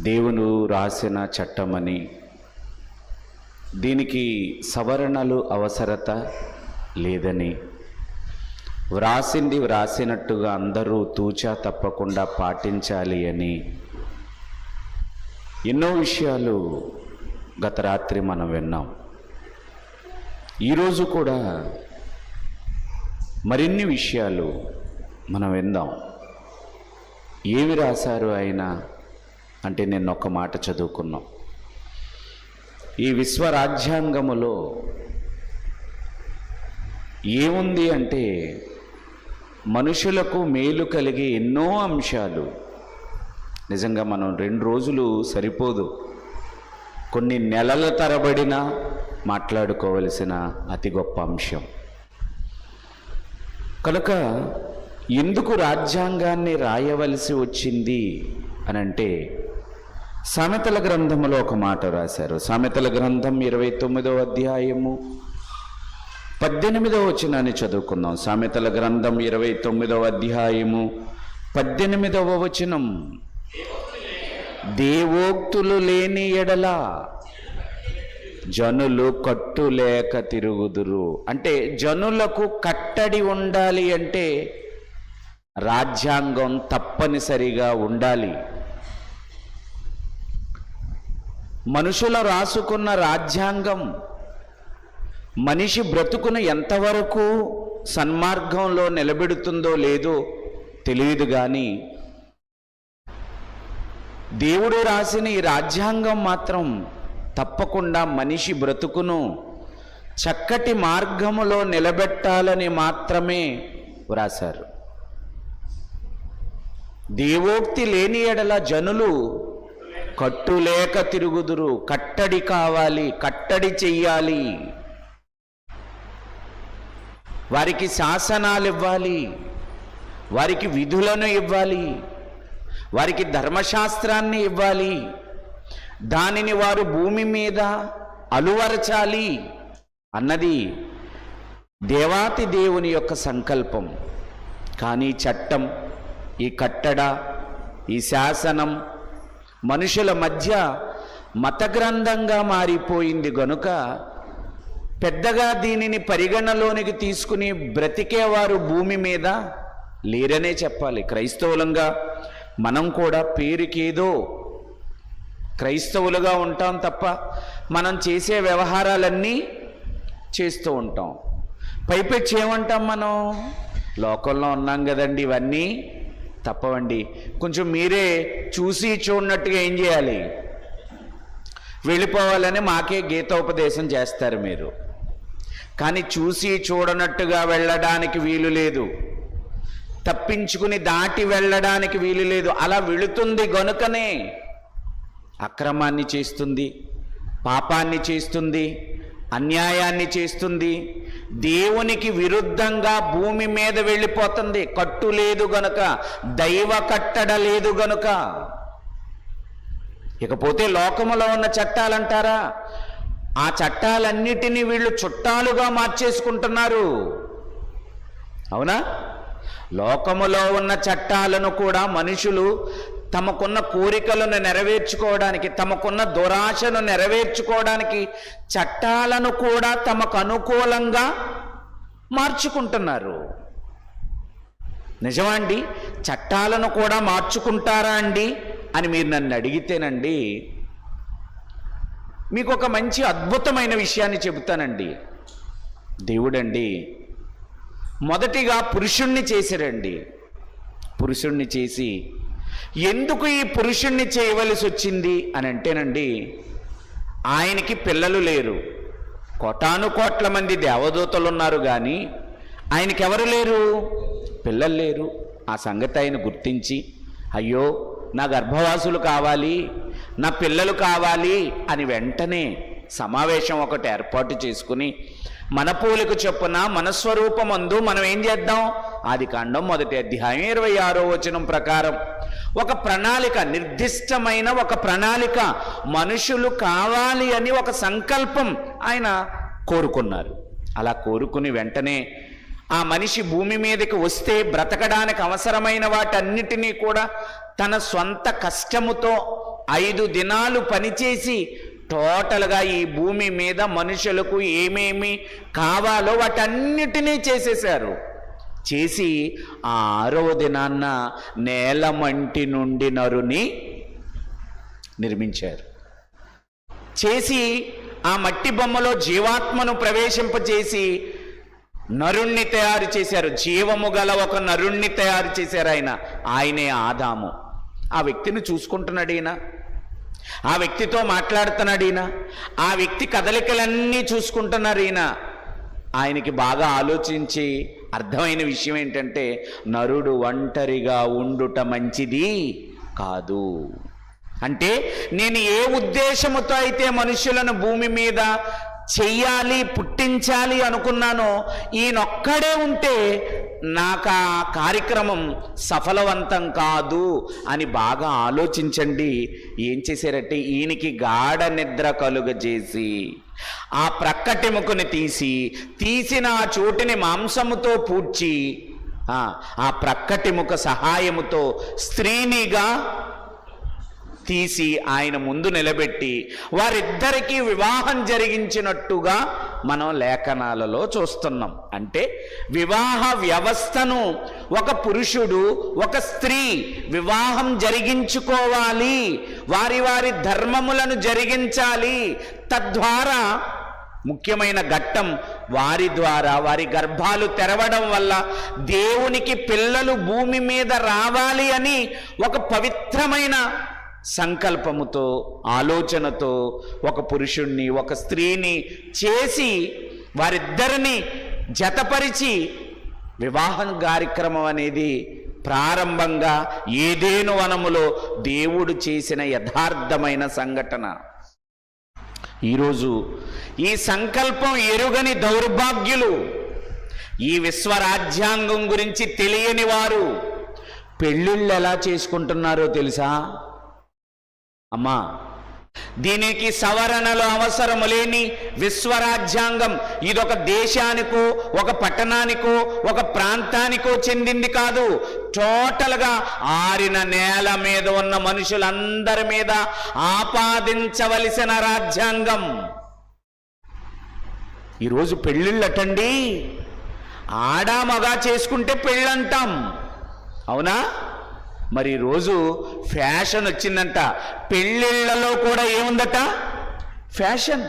దేవుడు రాసిన చట్టమని, దీనికి సవరణలు అవసరత లేదని, వ్రాసింది వ్రాసినట్టుగా అందరూ తూచా తప్పకుండా పాటించాలి అని ఎన్నో విషయాలు గత రాత్రి మనం విన్నాం. ఈరోజు కూడా మరిన్ని విషయాలు మనం విందాం. ఏమి రాశారు ఆయన అంటే, నేను ఒక మాట చదువుకున్నాం. ఈ విశ్వరాజ్యాంగములో ఏముంది అంటే, మనుషులకు మేలు కలిగే ఎన్నో అంశాలు. నిజంగా మనం 2 రోజులు సరిపోదు, కొన్ని నెలల తరబడిన మాట్లాడుకోవలసిన అతి గొప్ప అంశం. కనుక ఎందుకు రాజ్యాంగాన్ని రాయవలసి వచ్చింది అనంటే, సామెతల గ్రంథంలో ఒక మాట రాశారు. సామెతల గ్రంథం 29వ అధ్యాయము 18వ వచనాన్ని చదువుకుందాం. సామెతల గ్రంథం 29వ అధ్యాయము 18వ వచనం. దేవోక్తులు లేని ఎడల జనులు కట్టులేక తిరుగుదురు. అంటే జనులకు కట్టడి ఉండాలి అంటే రాజ్యాంగం తప్పనిసరిగా ఉండాలి. మనుషులు రాసుకున్న రాజ్యాంగం మనిషి బ్రతుకును ఎంతవరకు సన్మార్గంలో నిలబెడుతుందో లేదో తెలియదు, కానీ దేవుడు రాసిన ఈ రాజ్యాంగం మాత్రం తప్పకుండా మనిషి బ్రతుకును చక్కటి మార్గములో నిలబెట్టాలని మాత్రమే వ్రాశారు. దేవోక్తి లేని ఎడల జనులు కట్టులేక తిరుగుదురు. కట్టడి కావాలి, కట్టడి చెయ్యాలి. వారికి శాసనాలు ఇవ్వాలి, వారికి విధులను ఇవ్వాలి, వారికి ధర్మశాస్త్రాన్ని ఇవ్వాలి, దానిని వారు భూమి మీద అలువరచాలి అన్నది దేవాతి దేవుని యొక్క సంకల్పం. కానీ చట్టం, ఈ కట్టడ, ఈ శాసనం మనుషుల మధ్య మత గ్రంథంగా మారిపోయింది గనుక పెద్దగా దీనిని పరిగణలోనికి తీసుకుని బ్రతికేవారు భూమి మీద లేరనే చెప్పాలి. క్రైస్తవులంగా మనం కూడా పేరుకేదో క్రైస్తవులుగా ఉంటాం తప్ప మనం చేసే వ్యవహారాలన్నీ చేస్తూ ఉంటాం. పైపెచ్చి ఏమంటాం, మనం లోకంలో ఉన్నాం కదండి, ఇవన్నీ తప్పవండి. కొంచెం మీరే చూసి చూడనట్టుగా ఏం చేయాలి, వెళ్ళిపోవాలని మాకే గీతోపదేశం చేస్తారు మీరు. కానీ చూసి చూడనట్టుగా వెళ్ళడానికి వీలు లేదు, తప్పించుకుని దాటి వెళ్ళడానికి వీలు లేదు. అలా వెళుతుంది గనుకనే అక్రమాన్ని చేస్తుంది, పాపాన్ని చేస్తుంది, అన్యాయాన్ని చేస్తుంది, దేవునికి విరుద్ధంగా భూమి మీద వెళ్ళిపోతుంది. కట్టు లేదు గనుక, దైవ కట్టడ లేదు గనుక. ఇకపోతే లోకములో ఉన్న చట్టాలంటారా, ఆ చట్టాలన్నిటినీ వీళ్ళు చుట్టాలుగా మార్చేసుకుంటున్నారు. అవునా? లోకములో ఉన్న చట్టాలను కూడా మనుషులు తమకున్న కోరికలను నెరవేర్చుకోవడానికి, తమకున్న దురాశను నెరవేర్చుకోవడానికి చట్టాలను కూడా తమకు అనుకూలంగా మార్చుకుంటున్నారు. నిజమా అండి? చట్టాలను కూడా మార్చుకుంటారా అండి అని మీరు నన్ను అడిగితేనండి, మీకు ఒక మంచి అద్భుతమైన విషయాన్ని చెబుతానండి. దేవుడండి మొదటిగా పురుషుణ్ణి చేశారండి. పురుషుణ్ణి చేసి ఎందుకు ఈ పురుషుణ్ణి చేయవలసి వచ్చింది అని అంటేనండి, ఆయనకి పిల్లలు లేరు. కోటాను కోట్ల మంది దేవదూతలు ఉన్నారు, కానీ ఆయనకి ఎవరు లేరు, పిల్లలు లేరు. ఆ సంగతి ఆయన గుర్తించి, అయ్యో నా గర్భవాసులు కావాలి, నా పిల్లలు కావాలి అని వెంటనే సమావేశం ఒకటి ఏర్పాటు చేసుకుని, మన పోలిక చొప్పున మన స్వరూపమందు మనం ఏం చేద్దాం, ఆదికాండం 1వ అధ్యాయం 26వ వచనం ప్రకారం ఒక ప్రణాళిక, నిర్దిష్టమైన ఒక ప్రణాళిక, మనుషులు కావాలి అని ఒక సంకల్పం ఆయన కోరుకున్నారు. అలా కోరుకుని వెంటనే ఆ మనిషి భూమి మీదకి వస్తే బ్రతకడానికి అవసరమైన వాటన్నిటినీ కూడా తన స్వంత కష్టముతో 5 దినాలు పనిచేసి టోటల్గా ఈ భూమి మీద మనుషులకు ఏమేమి కావాలో వాటన్నిటినీ చేసేశారు. చేసి ఆ 6వ దినాన్న నేలమంటి నుండి నరుని నిర్మించారు. చేసి ఆ మట్టి బొమ్మలో జీవాత్మను ప్రవేశింపచేసి నరుణ్ణి తయారు చేశారు. జీవము గల ఒక నరుణ్ణి తయారు చేశారు. ఆయనే ఆదాము. ఆ వ్యక్తిని చూసుకుంటున్నాడు ఈయన, ఆ వ్యక్తితో మాట్లాడుతున్నాడు ఈయన, ఆ వ్యక్తి కదలికలన్నీ చూసుకుంటున్నారు ఈయన. ఆయనకి బాగా ఆలోచించి అర్థమైన విషయం ఏంటంటే నరుడు ఒంటరిగా ఉండుట మంచిది కాదు. అంటే నేను ఏ ఉద్దేశముతో అయితే మనుషులను భూమి మీద చెయ్యాలి, పుట్టించాలి అనుకున్నానో ఈయనొక్కడే ఉంటే నాకు ఆ కార్యక్రమం సఫలవంతం కాదు అని బాగా ఆలోచించండి. ఏం చేశారంటే ఈయనకి గాఢ నిద్ర కలుగజేసి ఆ ప్రక్కటెముకని తీసిన ఆ చోటుని మాంసముతో పూడ్చి ఆ ప్రక్కటెముక సహాయముతో స్త్రీనిగా తీసి ఆయన ముందు నిలబెట్టి వారిద్దరికీ వివాహం జరిగించినట్టుగా మనం లేఖనాలలో చూస్తున్నాం. అంటే వివాహ వ్యవస్థను ఒక పురుషుడు ఒక స్త్రీ వివాహం జరిగించుకోవాలి, వారి వారి ధర్మములను జరిగించాలి. తద్వారా ముఖ్యమైన ఘట్టం వారి ద్వారా వారి గర్భాలు తెరవడం వల్ల దేవునికి పిల్లలు భూమి మీద రావాలి అని ఒక పవిత్రమైన సంకల్పముతో ఆలోచనతో ఒక పురుషుణ్ణి ఒక స్త్రీని చేసి వారిద్దరిని జతపరిచి వివాహం కార్యక్రమం అనేది ప్రారంభంగా ఏదేను వనములో దేవుడు చేసిన యథార్థమైన సంఘటన. ఈరోజు ఈ సంకల్పం ఎరుగని దౌర్భాగ్యులు, ఈ విశ్వరాజ్యాంగం గురించి తెలియని వారు పెళ్ళిళ్ళు ఎలా చేసుకుంటున్నారో తెలుసా అమ్మా? దీనికి సవరణలు అవసరము లేని విశ్వరాజ్యాంగం ఇదొక దేశానికో ఒక పట్టణానికో ఒక ప్రాంతానికో చెందింది కాదు. టోటల్గా ఆరిన నేల మీద ఉన్న మనుషులందరి మీద ఆపాదించవలసిన రాజ్యాంగం. ఈరోజు పెళ్ళిళ్ళటండి ఆడా మగా చేసుకుంటే పెళ్ళంటాం, అవునా? మరి రోజు ఫ్యాషన్ వచ్చిందంట, పెళ్ళిళ్ళలో కూడా ఏముందట? ఫ్యాషన్.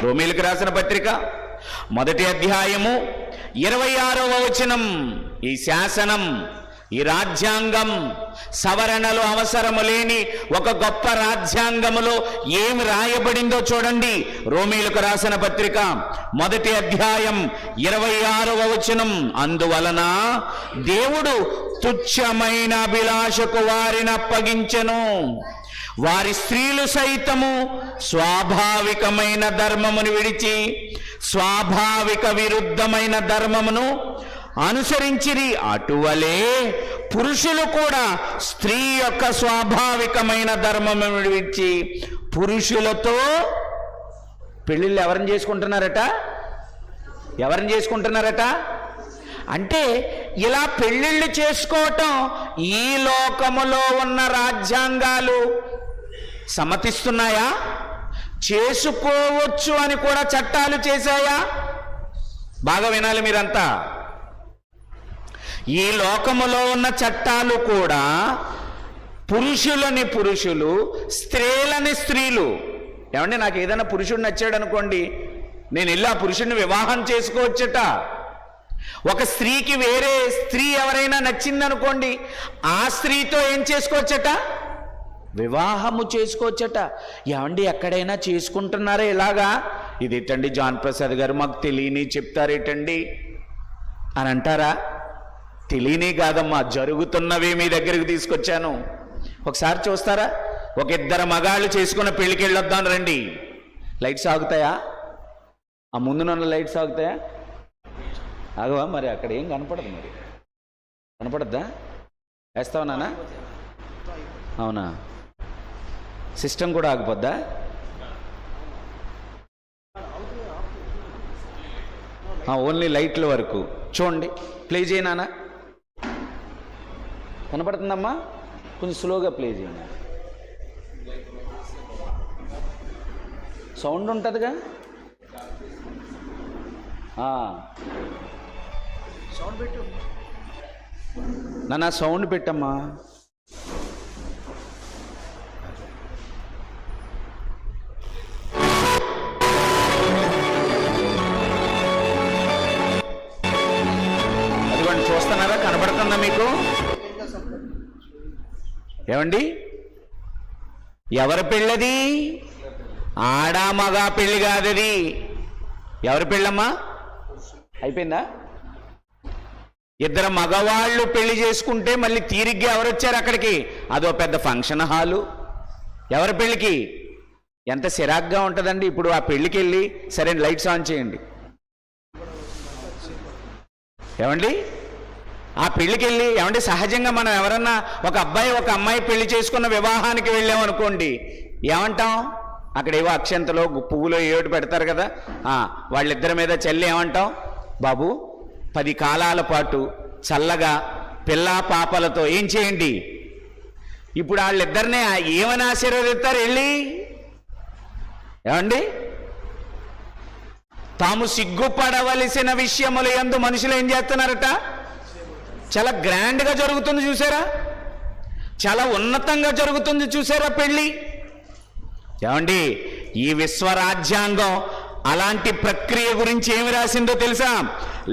రోమీలకు రాసిన పత్రిక 1వ అధ్యాయము 26వ వచనం. ఈ శాసనం, ఈ రాజ్యాంగం, సవరణలు అవసరము లేని ఒక గొప్ప రాజ్యాంగములో ఏమి రాయబడిందో చూడండి. రోమీలకు రాసిన పత్రిక 1వ అధ్యాయం 26వ వచనం. అందువలన దేవుడు తుచ్చమైన అభిలాషకు వారిని అప్పగించెను, వారి స్త్రీలు సైతము స్వాభావికమైన ధర్మమును విడిచి స్వాభావిక విరుద్ధమైన ధర్మమును అనుసరించిరి. అటువలే పురుషులు కూడా స్త్రీ యొక్క స్వాభావికమైన ధర్మమును విడిచి పురుషులతో పెళ్ళిళ్ళు ఎవరిని చేసుకుంటున్నారట? అంటే ఇలా పెళ్ళిళ్ళు చేసుకోవటం ఈ లోకములో ఉన్న రాజ్యాంగాలు సమ్మతిస్తున్నాయా? చేసుకోవచ్చు అని కూడా చట్టాలు చేశాయా? బాగా వినాలి మీరంతా. ఈ లోకములో ఉన్న చట్టాలు కూడా పురుషులని పురుషులు, స్త్రీలని స్త్రీలు. ఏమంటే నాకు ఏదైనా పురుషుడు నచ్చాడు అనుకోండి, నేను వెళ్ళి ఆ పురుషుడిని వివాహం చేసుకోవచ్చట. ఒక స్త్రీకి వేరే స్త్రీ ఎవరైనా నచ్చిందనుకోండి, ఆ స్త్రీతో ఏం చేసుకోవచ్చట? వివాహము చేసుకోవచ్చట. ఏమండి ఎక్కడైనా చేసుకుంటున్నారా ఇలాగా? ఇదేటండి జాన్ ప్రసాద్ గారు మాకు తెలియని చెప్తారేటండి అని అంటారా? తెలియని కాదమ్మా, జరుగుతున్నవే మీ దగ్గరికి తీసుకొచ్చాను. ఒకసారి చూస్తారా? ఒక 2 మగాళ్ళు చేసుకున్న పెళ్ళికి వెళ్ళొద్దాం రండి. లైట్స్ ఆగుతాయా? ఆ ముందునున్న లైట్స్ ఆగుతాయా? ఆగవా? మరి అక్కడ ఏం కనపడదు. మరి కనపడద్దా? వేస్తావా నాన్న? అవునా? సిస్టమ్ కూడా ఆగిపోద్దా? ఓన్లీ లైట్ల వరకు చూడండి. ప్లే చేయనా? కనపడుతుందమ్మా? కొంచెం స్లోగా ప్లే చేయండి. సౌండ్ ఉంటుందిగా. సౌండ్ పెట్టు నాన్న, సౌండ్ పెట్టమ్మా. అదిగోండి, చూస్తున్నారా? కనబడుతుందా మీకు? ఏమండి, ఎవరి పెళ్ళది? ఆడా మగా పెళ్ళి కాదది. ఎవరి పెళ్ళమ్మా? అయిపోయిందా? ఇద్దరు మగవాళ్ళు పెళ్లి చేసుకుంటే మళ్ళీ తీరిగ్గా ఎవరు వచ్చారు అక్కడికి? అదో పెద్ద ఫంక్షన్ హాలు. ఎవరి పెళ్ళికి? ఎంత సిరాగ్గా ఉంటుందండి. ఇప్పుడు ఆ పెళ్ళికి వెళ్ళి, సరే లైట్స్ ఆన్ చేయండి. ఏమండి, ఆ పెళ్ళికి వెళ్ళి, ఏమండి సహజంగా మనం ఎవరన్నా ఒక అబ్బాయి ఒక అమ్మాయి పెళ్లి చేసుకున్న వివాహానికి వెళ్ళామనుకోండి, ఏమంటాం? అక్కడ ఏవో అక్షంతలో పువ్వులో ఏడు పెడతారు కదా, వాళ్ళిద్దరి మీద చల్లి ఏమంటాం? బాబు 10 కాలాల పాటు చల్లగా పిల్లా పాపలతో ఏం చేయండి. ఇప్పుడు వాళ్ళిద్దరినే ఏమని ఆశీర్వదిస్తారు వెళ్ళి? ఏమండి, తాము సిగ్గుపడవలసిన విషయములు యందు మనుషులు ఏం చేస్తున్నారట? చాలా గ్రాండ్గా జరుగుతుంది చూసారా? చాలా ఉన్నతంగా జరుగుతుంది చూసారా పెళ్ళి? ఏమండి, ఈ విశ్వరాజ్యాంగం అలాంటి ప్రక్రియ గురించి ఏమి రాసిందో తెలుసా?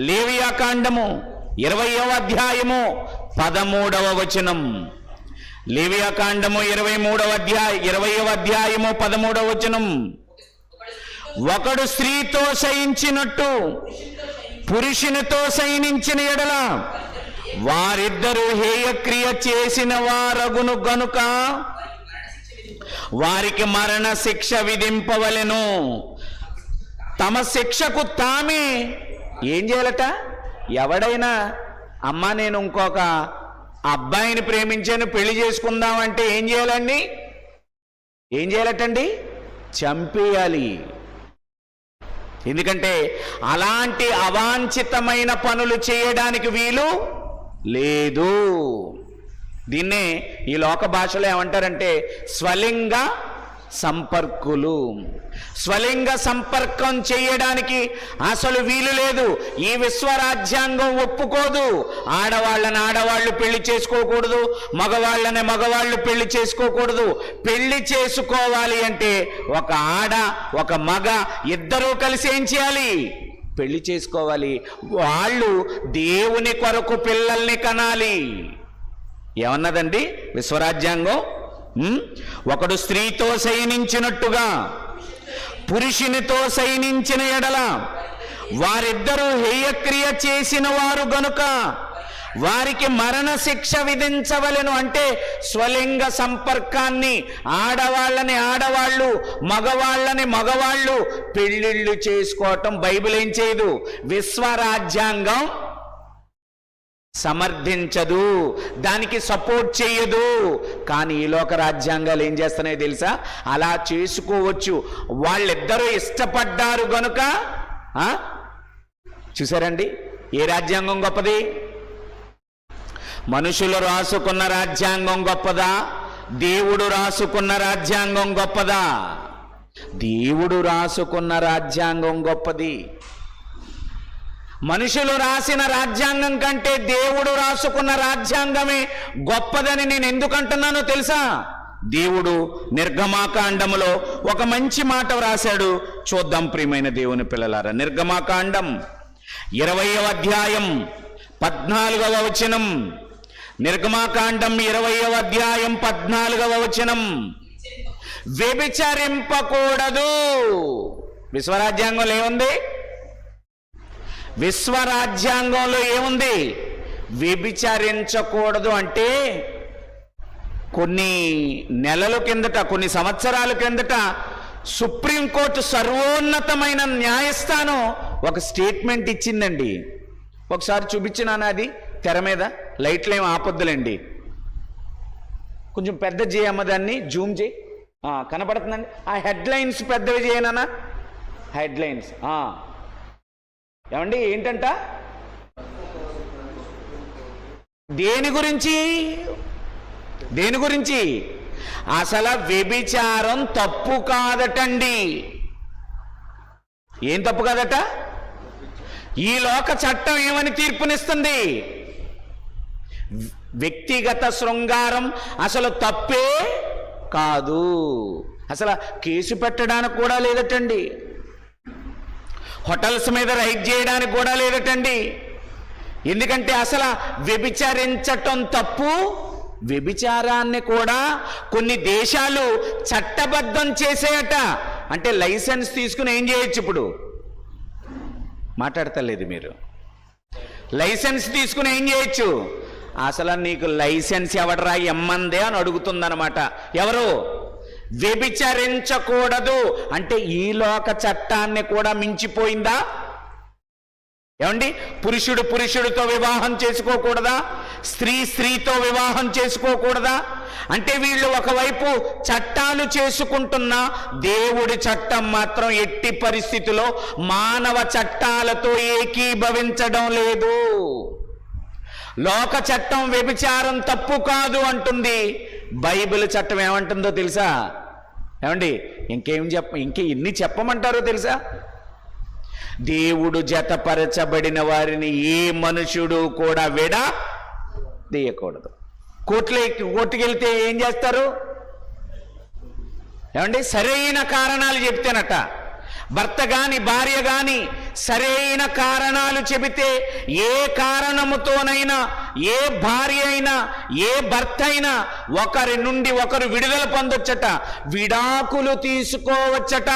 లేవియాకాండము 20వ అధ్యాయము 13వ వచనం. లేవియాకాండము 20వ అధ్యాయము 13వ వచనం. ఒకడు స్త్రీతో శయించినట్టు పురుషునితో శయనించిన ఎడల వారిద్దరూ హేయక్రియ చేసిన వారగును గనుక వారికి మరణ శిక్ష విధింపవలెను. తమ శిక్షకు తామే ఏం చేయాలట? ఎవడైనా అమ్మ నేను ఇంకొక అబ్బాయిని ప్రేమించాను పెళ్లి చేసుకుందామంటే ఏం చేయాలండి? ఏం చేయాలటండి? చంపేయాలి. ఎందుకంటే అలాంటి అవాంఛితమైన పనులు చేయడానికి వీలు లేదు. దీన్నే ఈ లోక భాషలో ఏమంటారంటే స్వలింగ సంపర్కులు. స్వలింగ సంపర్కం చేయడానికి అసలు వీలు లేదు. ఈ విశ్వరాజ్యాంగం ఒప్పుకోదు. ఆడవాళ్ళని ఆడవాళ్ళు పెళ్లి చేసుకోకూడదు, మగవాళ్ళని మగవాళ్ళు పెళ్లి చేసుకోకూడదు. పెళ్లి చేసుకోవాలి అంటే ఒక ఆడ ఒక మగ ఇద్దరూ కలిసి ఏం చేయాలి? పెళ్లి చేసుకోవాలి. వాళ్ళు దేవుని కొరకు పిల్లల్ని కనాలి. ఏమన్నదండి విశ్వరాజ్యాంగం? ఒకడు స్త్రీతో శయనించినట్టుగా పురుషునితో శయనించిన ఎడల వారిద్దరూ హేయక్రియ చేసిన వారు గనుక వారికి మరణ శిక్ష విధించవలెను. అంటే స్వలింగ సంపర్కాన్ని ఆడవాళ్ళని ఆడవాళ్ళు మగవాళ్ళని మగవాళ్ళు పెళ్ళిళ్ళు చేసుకోవటం బైబిల్ ఏం చేయదు, విశ్వరాజ్యాంగం సమర్థించదు, దానికి సపోర్ట్ చేయదు. కానీ ఈ లోక రాజ్యాంగాలు ఏం చేస్తున్నాయో తెలుసా? అలా చేసుకోవచ్చు. వాళ్ళిద్దరూ ఇష్టపడ్డారు గనుక. చూసారండి, ఏ రాజ్యాంగం గొప్పది? మనుషులు రాసుకున్న రాజ్యాంగం గొప్పదా? దేవుడు రాసుకున్న రాజ్యాంగం గొప్పదా? దేవుడు రాసుకున్న రాజ్యాంగం గొప్పది. మనుషులు రాసిన రాజ్యాంగం కంటే దేవుడు రాసుకున్న రాజ్యాంగమే గొప్పదని నేను ఎందుకంటున్నానో తెలుసా? దేవుడు నిర్గమాకాండములో ఒక మంచి మాట రాశాడు. చూద్దాం ప్రియమైన దేవుని పిల్లలారా. నిర్గమాకాండం 20వ అధ్యాయం 14వ వచనం. నిర్గమాకాండం 20వ అధ్యాయం 14వ వచనం. వ్యభిచరింపకూడదు. విశ్వరాజ్యాంగంలో ఏముంది? విశ్వరాజ్యాంగంలో ఏముంది? వ్యభిచరించకూడదు. అంటే కొన్ని నెలల కిందట, కొన్ని సంవత్సరాల కిందట సుప్రీంకోర్టు సర్వోన్నతమైన న్యాయస్థానం ఒక స్టేట్మెంట్ ఇచ్చిందండి. ఒకసారి చూపించినాను అది తెర మీద. లైట్లు ఏమి ఆపొద్దులండి, కొంచెం పెద్ద చేయమ్మ, దాన్ని జూమ్ చేయి. కనపడుతుందండి. ఆ హెడ్లైన్స్ పెద్దవి చేయనా? హెడ్లైన్స్ ఏమండి ఏంటంట? దేని గురించి? దేని గురించి? అసలు వ్యభిచారం తప్పు కాదటండి. ఏం తప్పు కాదట? ఈ లోక చట్టం ఏమని తీర్పునిస్తుంది? వ్యక్తిగత శృంగారం అసలు తప్పే కాదు. అసలు కేసు పెట్టడానికి కూడా లేదటండి. హోటల్స్ మీద రైడ్ చేయడానికి కూడా లేదటండి. ఎందుకంటే అసలు వ్యభిచరించటం తప్పు. వ్యభిచారాన్ని కూడా కొన్ని దేశాలు చట్టబద్ధం చేసేయట. అంటే లైసెన్స్ తీసుకుని ఏం చేయొచ్చు? ఇప్పుడు మాట్లాడతలేదు మీరు. లైసెన్స్ తీసుకుని ఏం చేయొచ్చు? అసలు నీకు లైసెన్స్ ఎవడరా ఎమ్మందే అని అడుగుతుందన్నమాట. ఎవరు? వ్యభిచరించకూడదు అంటే ఈ లోక చట్టాన్ని కూడా మించిపోయిందా? ఏమండి? పురుషుడు పురుషుడితో వివాహం చేసుకోకూడదా? స్త్రీ స్త్రీతో వివాహం చేసుకోకూడదా? అంటే వీళ్ళు ఒకవైపు చట్టాలు చేసుకుంటున్నా దేవుడి చట్టం మాత్రం ఎట్టి పరిస్థితిలో మానవ చట్టాలతో ఏకీభవించడం లేదు. లోక చట్టం వ్యభిచారం తప్పు కాదు అంటుంది, బైబిల్ చట్టం ఏమంటుందో తెలుసా? ఏమండి? ఇంకే ఎన్ని చెప్పమంటారో తెలుసా? దేవుడు జతపరచబడిన వారిని ఏ మనుషుడు కూడా విడదీయకూడదు. కోర్టుకెళ్తే ఏం చేస్తారు? ఏమండి? సరైన కారణాలు చెప్తేనట. భర్త గాని భార్య గాని సరైన కారణాలు చెబితే ఏ కారణముతోనైనా ఏ భార్య అయినా ఏ భర్త అయినా ఒకరి నుండి ఒకరు విడుదల పొందొచ్చట, విడాకులు తీసుకోవచ్చట.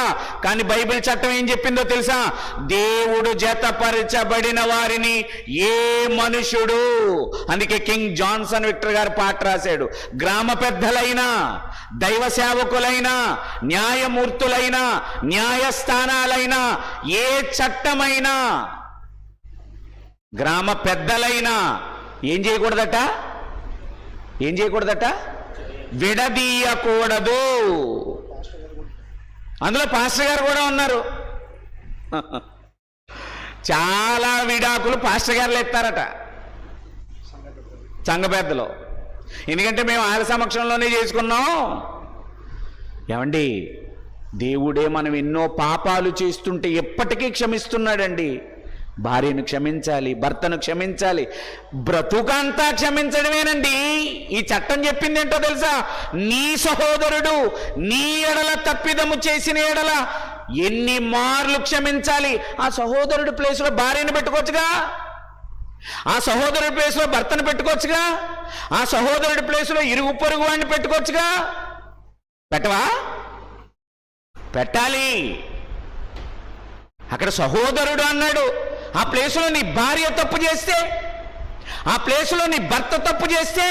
కానీ బైబిల్ చట్టం ఏం చెప్పిందో తెలుసా? దేవుడు జతపరచబడిన వారిని ఏ మనుషుడు, అందుకే కింగ్ జాన్సన్ విక్టర్ గారు పాట రాశాడు, గ్రామ పెద్దలైనా దైవ సేవకులైనా న్యాయమూర్తులైనా న్యాయస్థానాలైనా ఏ చట్టమైనా గ్రామ పెద్దలైనా ఏం చేయకూడదట? ఏం చేయకూడదట? విడదీయకూడదు. అందులో పాస్టర్ గారు కూడా ఉన్నారు. చాలా విడాకులు పాస్టర్ గారులు ఎత్తారట సంఘ పెద్దలో. ఎందుకంటే మేము ఆయన సమక్షంలోనే చేసుకున్నాం. ఏమండి? దేవుడే మనం ఎన్నో పాపాలు చేస్తుంటే ఎప్పటికీ క్షమిస్తున్నాడండి. భార్యను క్షమించాలి, భర్తను క్షమించాలి, బ్రతుకంతా క్షమించడమేనండి. ఈ చట్టం చెప్పింది ఏంటో తెలుసా? నీ సహోదరుడు నీ ఎడల తప్పిదము చేసిన ఎడల ఎన్ని మార్లు క్షమించాలి. ఆ సహోదరుడి ప్లేస్లో భార్యను పెట్టుకోవచ్చుగా, ఆ సహోదరుడి ప్లేస్లో భర్తను పెట్టుకోవచ్చుగా, ఆ సహోదరుడి ప్లేస్లో ఇరుగు పొరుగు వాడిని పెట్టుకోవచ్చుగా. పెట్టవా? పెట్టాలి. అక్కడ సహోదరుడు అన్నాడు, ఆ ప్లేసులో నీ భార్య తప్పు చేస్తే, ఆ ప్లేసులో నీ భర్త తప్పు చేస్తే,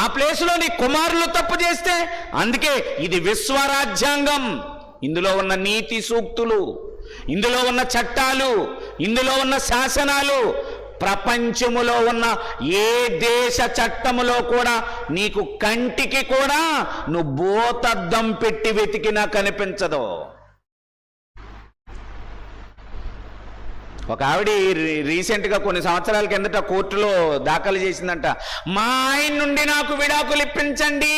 ఆ ప్లేసులో నీ కుమారులు తప్పు చేస్తే, అందుకే ఇది విశ్వరాజ్యాంగం. ఇందులో ఉన్న నీతి సూక్తులు, ఇందులో ఉన్న చట్టాలు, ఇందులో ఉన్న శాసనాలు ప్రపంచములో ఉన్న ఏ దేశ చట్టములో కూడా నీకు కంటికి కూడా నువ్వు భూతద్దం పెట్టి వెతికినా కనిపించదు. ఒక ఆవిడ రీసెంట్గా కొన్ని సంవత్సరాల కిందట కోర్టులో దాఖలు చేసిందంట, మా ఆయన నుండి నాకు విడాకులు ఇప్పించండి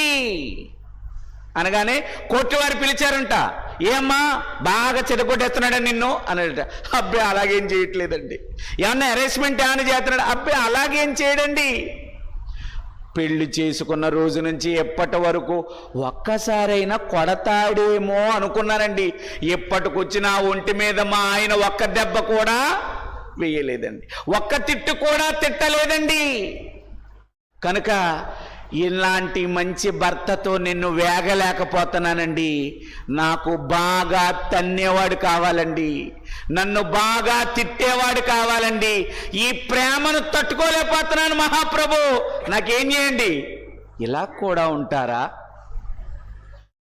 అనగానే కోర్టు వారు పిలిచారంట. ఏమ్మా బాగా చెదగొట్టేస్తున్నాడా నిన్ను అన్నాడట. అబ్బాయి అలాగేం చేయట్లేదండి. ఏమన్నా అరేంజ్మెంట్ ఏమైనా చేస్తున్నాడు? అబ్బాయి అలాగేం చేయడండి. పెళ్లి చేసుకున్న రోజు నుంచి ఎప్పటి వరకు ఒక్కసారైనా కొడతాడేమో అనుకున్నానండి. ఎప్పటికొచ్చినా ఒంటి మీద మా ఆయన ఒక్క దెబ్బ కూడా వేయలేదండి, ఒక్క తిట్టు కూడా తిట్టలేదండి. కనుక ఇలాంటి మంచి భర్తతో నిన్ను వేగలేకపోతున్నానండి. నాకు బాగా తన్నేవాడు కావాలండి, నన్ను బాగా తిట్టేవాడు కావాలండి. ఈ ప్రేమను తట్టుకోలేకపోతున్నాను మహాప్రభు, నాకేం చేయండి? ఇలా కూడా ఉంటారా?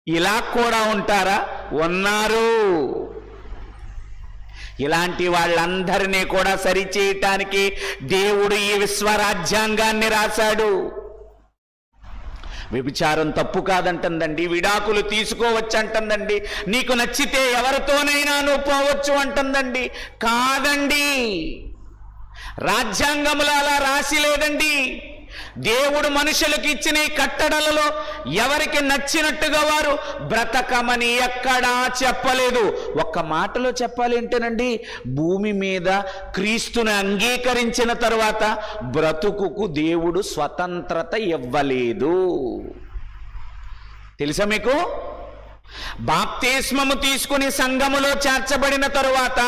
ఇలా కూడా ఉంటారా? ఉన్నారు. ఇలాంటి వాళ్ళందరినీ కూడా సరిచేయటానికి దేవుడు ఈ విశ్వరాజ్యాంగాన్ని రాశాడు. వ్యభిచారం తప్పు కాదంటుందండి, విడాకులు తీసుకోవచ్చు అంటుందండి, నీకు నచ్చితే ఎవరితోనైనా నువ్వు పోవచ్చు అంటుందండి. కాదండి, రాజ్యాంగంలో అలా రాసి లేదండి. దేవుడు మనుషులకు ఇచ్చిన ఈ కట్టడలలో ఎవరికి నచ్చినట్టుగా వారు బ్రతకమని ఎక్కడా చెప్పలేదు. ఒక్క మాటలో చెప్పాలి అంటేనండి, భూమి మీద క్రీస్తుని అంగీకరించిన తరువాత బ్రతుకుకు దేవుడు స్వతంత్రత ఇవ్వలేదు. తెలుసా మీకు? బాప్తిస్మము తీసుకుని సంఘములో చేర్చబడిన తరువాత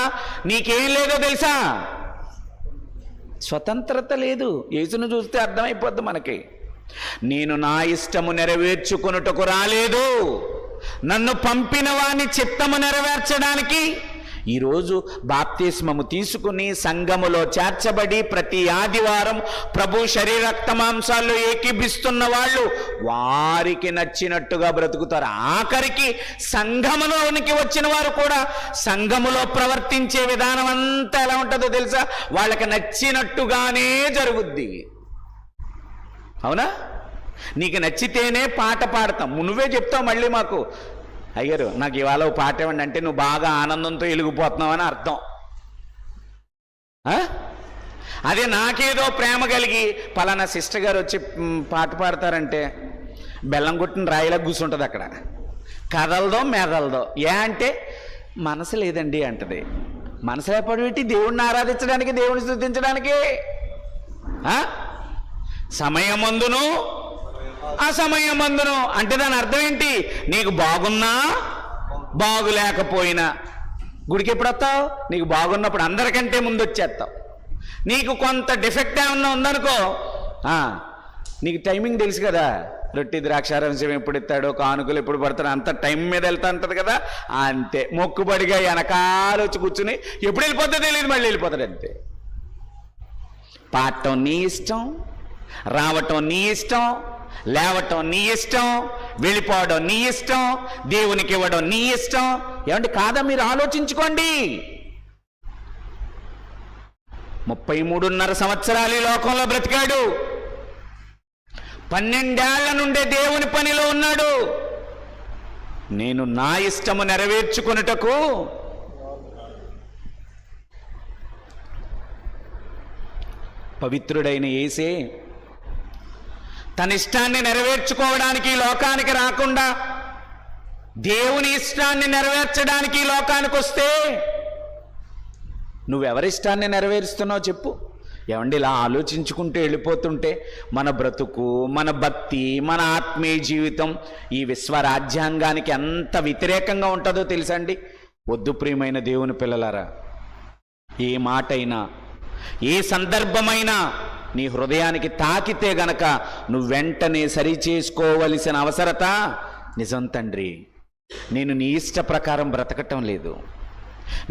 నీకేం లేదో తెలుసా? స్వతంత్రత లేదు. యేసును చూస్తే అర్థమైపోద్ది మనకి. నేను నా ఇష్టము నెరవేర్చుకొనుటకు రాలేదు, నన్ను పంపిన వాని చిత్తము నెరవేర్చడానికి. ఈరోజు బాప్తిస్మము తీసుకుని సంఘములో చేర్చబడి ప్రతి ఆదివారం ప్రభు శరీర రక్త మాంసాల్లో ఏకీభిస్తున్న వాళ్ళు వారికి నచ్చినట్టుగా బ్రతుకుతారు. ఆఖరికి సంఘములోనికి వచ్చిన వారు కూడా సంఘములో ప్రవర్తించే విధానం అంతా ఎలా ఉంటుందో తెలుసా? వాళ్ళకి నచ్చినట్టుగానే జరుగుద్ది. అవునా? నీకు నచ్చితేనే పాట పాడతాం. నువ్వే చెప్తావు మళ్ళీ మాకు, అయ్యారు నాకు ఇవాళ పాట ఇవ్వండి అంటే నువ్వు బాగా ఆనందంతో వెలిగిపోతున్నావు అని అర్థం. అదే నాకేదో ప్రేమ కలిగి పలానా సిస్టర్ గారు వచ్చి పాట పాడతారంటే బెల్లం కొట్టిన రాయిలా కూర్చుంటుంది అక్కడ, కదలదో మెదలదో. ఏ అంటే మనసు లేదండి అంటది. మనసు లేపడి దేవుణ్ణి ఆరాధించడానికి, దేవుని స్తుతించడానికి. సమయమందును అసమయమందును అంటే దాని అర్థం ఏంటి? నీకు బాగున్నా బాగులేకపోయినా. గుడికి ఎప్పుడు వస్తావు? నీకు బాగున్నప్పుడు అందరికంటే ముందు వచ్చేస్తావు. నీకు కొంత డిఫెక్ట్ ఏమన్నా ఉందనుకో, నీకు టైమింగ్ తెలుసు కదా, రొట్టి ద్రాక్షారసం ఎప్పుడు ఎత్తాడో, కానుకలు ఎప్పుడు పడతాడో అంత టైం మీద వెళ్తా ఉంటుంది కదా. అంతే, మొక్కుబడిగా వెనకాల వచ్చి కూర్చుని ఎప్పుడు వెళ్ళిపోతుందో తెలియదు, మళ్ళీ వెళ్ళిపోతాడు అంతే. పాడటం నీ ఇష్టం, రావటం నీ ఇష్టం, లేవటం నీ ఇష్టం, వెళ్ళిపోవడం నీ ఇష్టం, దేవునికి ఇవ్వడం నీ ఇష్టం. ఏమంటే కాదా? మీరు ఆలోచించుకోండి. 33.5 సంవత్సరాలు ఈ లోకంలో బ్రతికాడు. 12 ఏళ్ల నుండే దేవుని పనిలో ఉన్నాడు. నేను నా ఇష్టము నెరవేర్చుకొనుటకు పవిత్రుడైన యేసే తన ఇష్టాన్ని నెరవేర్చుకోవడానికి ఈ లోకానికి రాకుండా దేవుని ఇష్టాన్ని నెరవేర్చడానికి ఈ లోకానికి వస్తే నువ్వెవరి ఇష్టాన్ని నెరవేరుస్తున్నావు చెప్పు? ఏమండి, ఇలా ఆలోచించుకుంటూ వెళ్ళిపోతుంటే మన బ్రతుకు, మన భక్తి, మన ఆత్మీయ జీవితం ఈ విశ్వరాజ్యాంగానికి ఎంత వ్యతిరేకంగా ఉంటుందో తెలుసండి. వద్దు ప్రియమైన దేవుని పిల్లలారా, ఏ మాటైనా ఏ సందర్భమైనా నీ హృదయానికి తాకితే గనక నువ్వు వెంటనే సరి చేసుకోవలసిన అవసరత నిజం. తండ్రి, నేను నీ ఇష్ట ప్రకారం బ్రతకటం లేదు,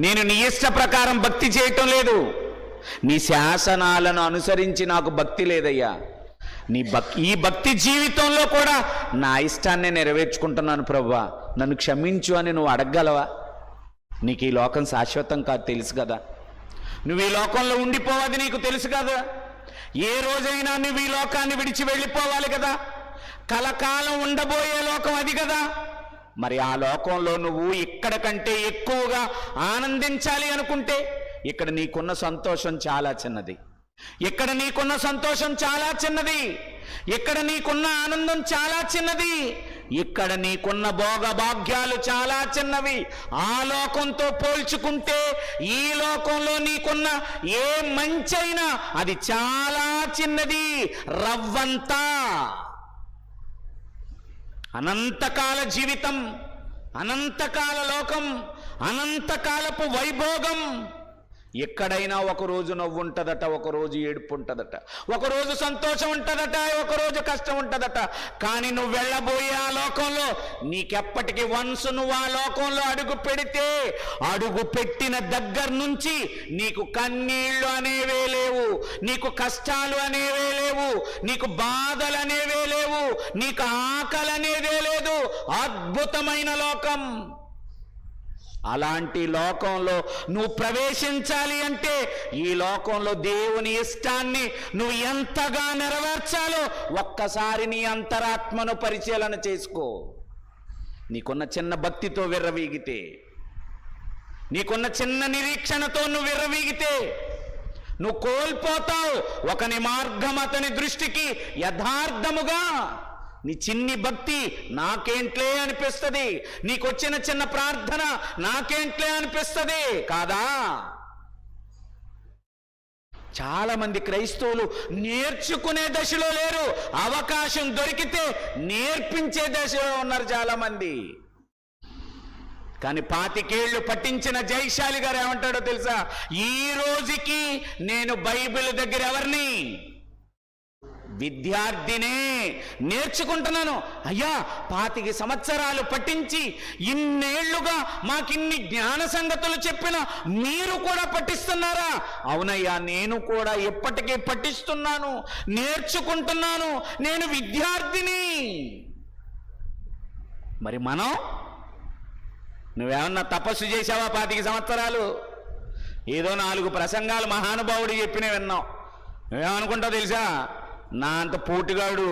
నేను నీ ఇష్ట ప్రకారం భక్తి చేయటం లేదు, నీ శాసనాలను అనుసరించి నాకు భక్తి లేదయ్యా. ఈ భక్తి జీవితంలో కూడా నా ఇష్టాన్ని నెరవేర్చుకుంటున్నాను ప్రభువా, నన్ను క్షమించు అని నువ్వు అడగగలవా? నీకు ఈ లోకం శాశ్వతం కాదు తెలుసు కదా, నువ్వు ఈ లోకంలో ఉండిపోవది నీకు తెలుసు కదా, ఏ రోజైనా నువ్వు ఈ లోకాన్ని విడిచి వెళ్ళిపోవాలి కదా, కలకాలం ఉండబోయే లోకం అది కదా. మరి ఆ లోకంలో నువ్వు ఇక్కడ కంటే ఎక్కువగా ఆనందించాలి అనుకుంటే ఇక్కడ నీకున్న సంతోషం చాలా చిన్నది, ఇక్కడ నీకున్న సంతోషం చాలా చిన్నది, ఇక్కడ నీకున్న ఆనందం చాలా చిన్నది, ఇక్కడ నీకున్న భోగభాగ్యాలు చాలా చిన్నవి. ఆ లోకంతో పోల్చుకుంటే ఈ లోకంలో నీకున్న ఏ మంచైనా అది చాలా చిన్నది, రవ్వంతా. అనంతకాల జీవితం, అనంతకాల లోకం, అనంతకాలపు వైభోగం. ఎక్కడైనా ఒకరోజు నవ్వు ఉంటుందట, ఒకరోజు ఏడుపు ఉంటుందట, ఒకరోజు సంతోషం ఉంటుందట, ఒకరోజు కష్టం ఉంటుందట. కానీ నువ్వు వెళ్ళబోయే ఆ లోకంలో నీకెప్పటికీ వన్స్ నువ్వు ఆ లోకంలో అడుగు పెడితే అడుగు పెట్టిన దగ్గర నుంచి నీకు కన్నీళ్లు అనేవే లేవు, నీకు కష్టాలు అనేవే లేవు, నీకు బాధలు అనేవే లేవు, నీకు ఆకలి అనేదే లేదు. అద్భుతమైన లోకం. అలాంటి లోకంలో నువ్వు ప్రవేశించాలి అంటే ఈ లోకంలో దేవుని ఇష్టాన్ని నువ్వు ఎంతగా నెరవేర్చాలో ఒక్కసారి నీ అంతరాత్మను పరిశీలన చేసుకో. నీకున్న చిన్న భక్తితో విర్రవీగితే, నీకున్న చిన్న నిరీక్షణతో నువ్వు విర్రవీగితే నువ్వు కోల్పోతావు. ఒకని మార్గం అతని దృష్టికి యథార్థముగా. నీ చిన్ని భక్తి నాకేంట్లే అనిపిస్తుంది, నీకొచ్చిన చిన్న ప్రార్థన నాకేంట్లే అనిపిస్తుంది కాదా? చాలా మంది క్రైస్తవులు నేర్చుకునే దశలో లేరు, అవకాశం దొరికితే నేర్పించే దశలో ఉన్నారు చాలా మంది. కానీ 25 ఏళ్ళు పట్టించిన జైశాలి గారు ఏమంటాడో తెలుసా? ఈ రోజుకి నేను బైబిల్ దగ్గర ఎవరిని? విద్యార్థినే, నేర్చుకుంటున్నాను. అయ్యా 25 సంవత్సరాలు పట్టించి ఇన్నేళ్లుగా మాకిన్ని జ్ఞాన సంగతులు చెప్పిన మీరు కూడా పఠిస్తున్నారా? అవునయ్యా, నేను కూడా ఎప్పటికీ పఠిస్తున్నాను, నేర్చుకుంటున్నాను, నేను విద్యార్థిని. మరి మనం, నువ్వేమన్నా తపస్సు చేసావా 25 సంవత్సరాలు? ఏదో 4 ప్రసంగాలు మహానుభావుడు చెప్పినవి విన్నావు. నువ్వేమనుకుంటావు తెలుసా? నా అంత పోటుగాడు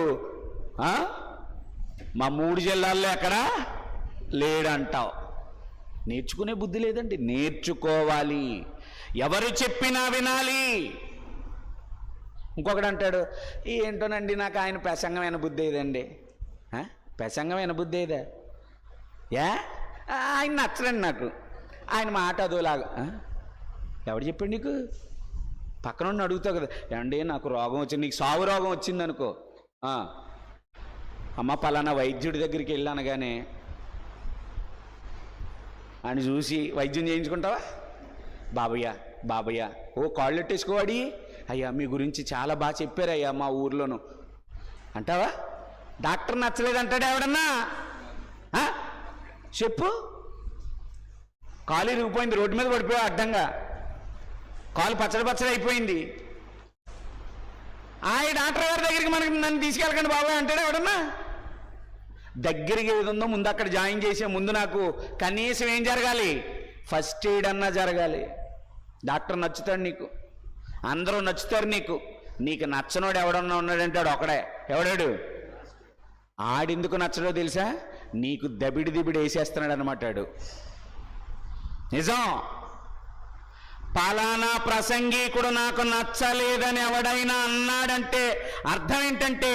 మా 3 జిల్లాల్లో ఎక్కడా లేడంటావు. నేర్చుకునే బుద్ధి లేదండి. నేర్చుకోవాలి, ఎవరు చెప్పినా వినాలి. ఇంకొకడు అంటాడు, ఏంటోనండి నాకు ఆయన ప్రసంగమైన బుద్ధి ఏదండి. ప్రసంగమైన బుద్ధి ఏదా? ఆయన నచ్చడండి నాకు, ఆయన మాట అదోలాగా. ఎవడు చెప్పాడు నీకు? పక్కన ఉన్న అడుగుతావు కదా, ఏమండి నాకు రోగం వచ్చింది, నీకు సావు రోగం వచ్చింది అనుకో, అమ్మ పలానా వైద్యుడి దగ్గరికి వెళ్ళాను కానీ అని చూసి వైద్యం చేయించుకుంటావా? బాబయ్య ఓ కాళ్ళు ఎట్టేసుకోవాడి, అయ్యా మీ గురించి చాలా బాగా చెప్పారయ్యా మా ఊర్లోను అంటావా? డాక్టర్ నచ్చలేదు అంటాడు ఎవడన్నా? చెప్పు. కాలు ఇరిగిపోయింది, రోడ్డు మీద పడిపోయా అడ్డంగా, కాలు పచ్చడి అయిపోయింది. ఆ డాక్టర్ గారి దగ్గరికి నన్ను తీసుకెళ్ళకండి బాబాయ్ అంటాడు ఎవడన్నా? దగ్గరికి ఏది ఉందో ముందు అక్కడ జాయిన్ చేసే ముందు నాకు కనీసం ఏం జరగాలి? ఫస్ట్ ఎయిడ్ అన్నా జరగాలి. డాక్టర్ నచ్చుతాడు నీకు, అందరూ నచ్చుతారు నీకు. నీకు నచ్చనోడు ఎవడన్నా ఉన్నాడంటే వాడు ఒకడే. ఎవడాడు? ఆడెందుకు నచ్చడో తెలుసా? నీకు దబిడి వేసేస్తున్నాడు అనమాట. నిజం. పలానా ప్రసంగికుడు నాకు నచ్చలేదని ఎవడైనా అన్నాడంటే అర్థం ఏంటంటే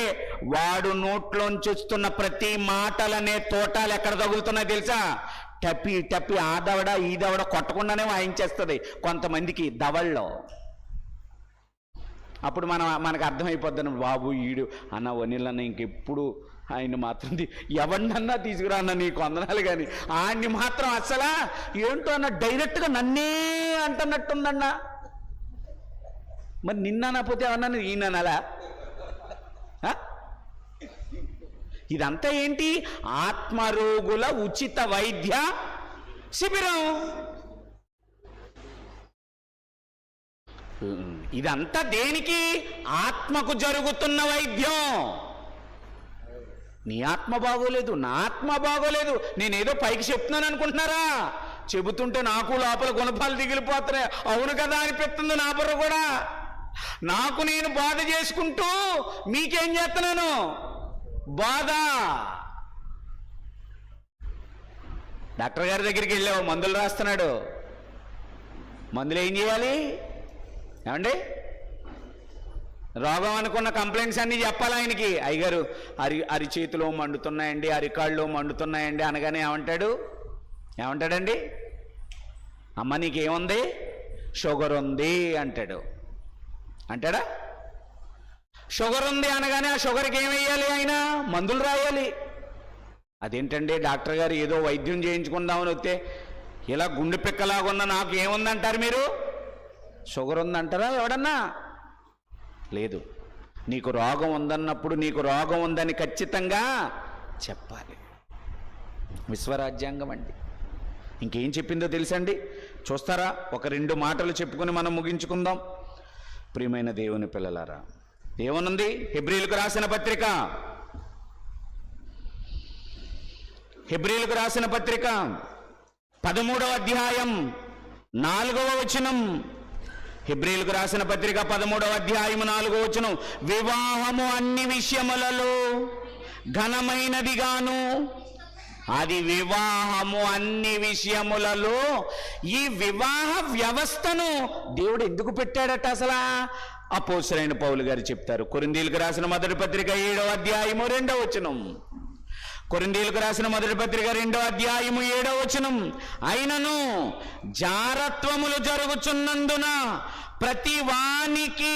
వాడు నోట్లోంచి వస్తున్న ప్రతి మాటలనే తోటాలు ఎక్కడ తగులుతున్నాయి తెలుసా? టప్పి ఆ దవడ ఈ దవడ కొట్టకుండానే వాయించేస్తుంది కొంతమందికి దవళ్ళలో. అప్పుడు మనకు అర్థమైపోద్ది, బాబు ఈడు అన్న వనీలన్న ఇంకెప్పుడు ఆయన మాత్రం ఎవరినన్నా తీసుకురా అన్న నీకు వందనాలు, కానీ ఆయన్ని మాత్రం అసలా ఏంటో అన్న డైరెక్ట్గా నన్నే అంటున్నట్టుందన్న. మరి నిన్ననపోతే ఏమన్నా ఈయనలా? ఇదంతా ఏంటి? ఆత్మరోగుల ఉచిత వైద్య శిబిరం. ఇదంతా దేనికి? ఆత్మకు జరుగుతున్న వైద్యం. నీ ఆత్మ బాగోలేదు, నా ఆత్మ బాగోలేదు, నేనేదో పైకి చెప్తున్నాను అనుకుంటున్నారా? చెబుతుంటే నాకు లోపల గుణపాలు దిగిలిపోతున్నాయి. అవును కదా అనిపిస్తుంది నా బుర్ర కూడా. నాకు నేను బాధ చేసుకుంటూ మీకేం చేస్తున్నాను? బాధ. డాక్టర్ గారి దగ్గరికి వెళ్ళావు, మందులు రాస్తున్నాడు. మందులు ఏం చేయాలి? ఏమండి? రోగం అనుకున్న కంప్లైంట్స్ అన్నీ చెప్పాలి ఆయనకి. అయ్యగారు అరిచేతిలో మండుతున్నాయండి, అరికాళ్ళు మండుతున్నాయండి అనగానే ఏమంటాడండి? అమ్మ నీకేముంది? షుగర్ ఉంది అంటాడా? షుగర్ ఉంది అనగానే ఆ షుగర్కి ఏమయ్యాలి? ఆయన మందులు రాయాలి. అదేంటండి డాక్టర్ గారు ఏదో వైద్యం చేయించుకుందామని వస్తే ఇలా గుండె పిక్కలాగున్న నాకు ఏముందంటారు మీరు? షుగర్ ఉందంటారా ఎవడన్నా? లేదు. నీకు రోగం ఉందన్నప్పుడు నీకు రోగం ఉందని ఖచ్చితంగా చెప్పాలి. విశ్వరాజ్యాంగం అండి. ఇంకేం చెప్పిందో తెలుసండి? చూస్తారా? ఒక 2 మాటలు చెప్పుకొని మనం ముగించుకుందాం. ప్రియమైన దేవుని పిల్లలారా, ఏమనుంది? హెబ్రీయులకు రాసిన పత్రిక 13వ అధ్యాయం 4వ వచనం. హెబ్రీయులకు రాసిన పత్రిక 13వ అధ్యాయం 4వ వచనం. వివాహము అన్ని విషయములలో ఘనమైనదిగాను అది వివాహము అన్ని విషయములలో. ఈ వివాహ వ్యవస్థను దేవుడు ఎందుకు పెట్టాడట అసలు? అపోస్తలుడైన పౌలు గారు చెప్తారు. కొరింథీయులకు రాసిన మొదటి పత్రిక 7వ అధ్యాయము 2వ వచనం. కొరింథీయులకు రాసిన మొదటి పత్రిక 2వ అధ్యాయము 7వ వచనం. అయినను జారత్వములు జరుగుచున్నందున ప్రతి వానికి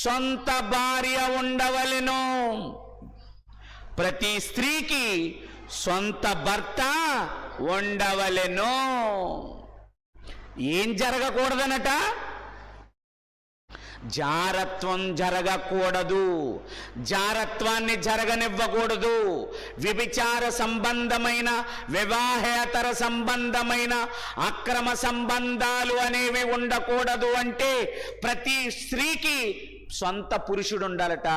సొంత భార్య ఉండవలెను. ప్రతి స్త్రీకి సొంత భర్త ఉండవలెను. ఏం జరగకూడదనట? జారత్వం జరగకూడదు. జారత్వాన్ని జరగనివ్వకూడదు. వ్యభిచార సంబంధమైన, వివాహేతర సంబంధమైన అక్రమ సంబంధాలు అనేవి ఉండకూడదు. అంటే ప్రతి స్త్రీకి సొంత పురుషుడు ఉండాలట.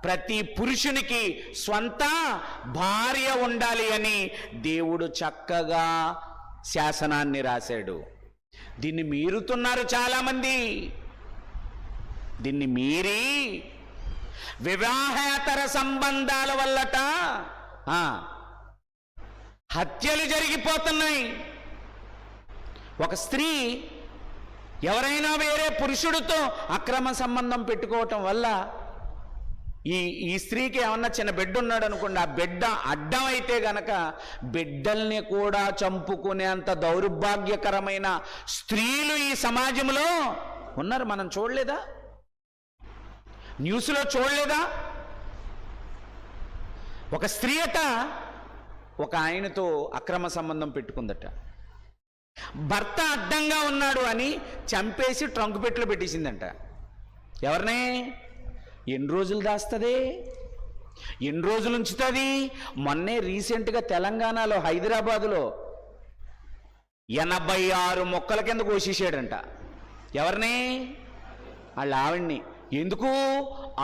ప్రతి పురుషునికి సొంత భార్య ఉండాలి అని దేవుడు చక్కగా శాసనాన్ని రాశాడు. దీన్ని మీరుతున్నారు చాలామంది. దీన్ని మీరి వివాహేతర సంబంధాల వల్లట హత్యలు జరిగిపోతున్నాయి. ఒక స్త్రీ ఎవరైనా వేరే పురుషుడితో అక్రమ సంబంధం పెట్టుకోవటం వల్ల ఈ స్త్రీకి ఏమన్నా చిన్న బిడ్డ ఉన్నాడు అనుకోండి, ఆ బిడ్డ అడ్డం అయితే గనక బిడ్డల్ని కూడా చంపుకునేంత దౌర్భాగ్యకరమైన స్త్రీలు ఈ సమాజంలో ఉన్నారు. మనం చూడలేదా? న్యూస్లో చూడలేదా? ఒక స్త్రీ అట ఒక ఆయనతో అక్రమ సంబంధం పెట్టుకుందట. భర్త అడ్డంగా ఉన్నాడు అని చంపేసి ట్రంక్ పెట్టెలో పెట్టేసిందంట. ఎవరిని? ఎన్ని రోజులు దాస్తుంది? ఎన్ని రోజులు ఉంచుతుంది? మొన్నే రీసెంట్గా తెలంగాణలో హైదరాబాదులో 86 మొక్కల కింద కోసేసాడంట. ఎవరిని? వాళ్ళ ఆవిడ్ని. ఎందుకు?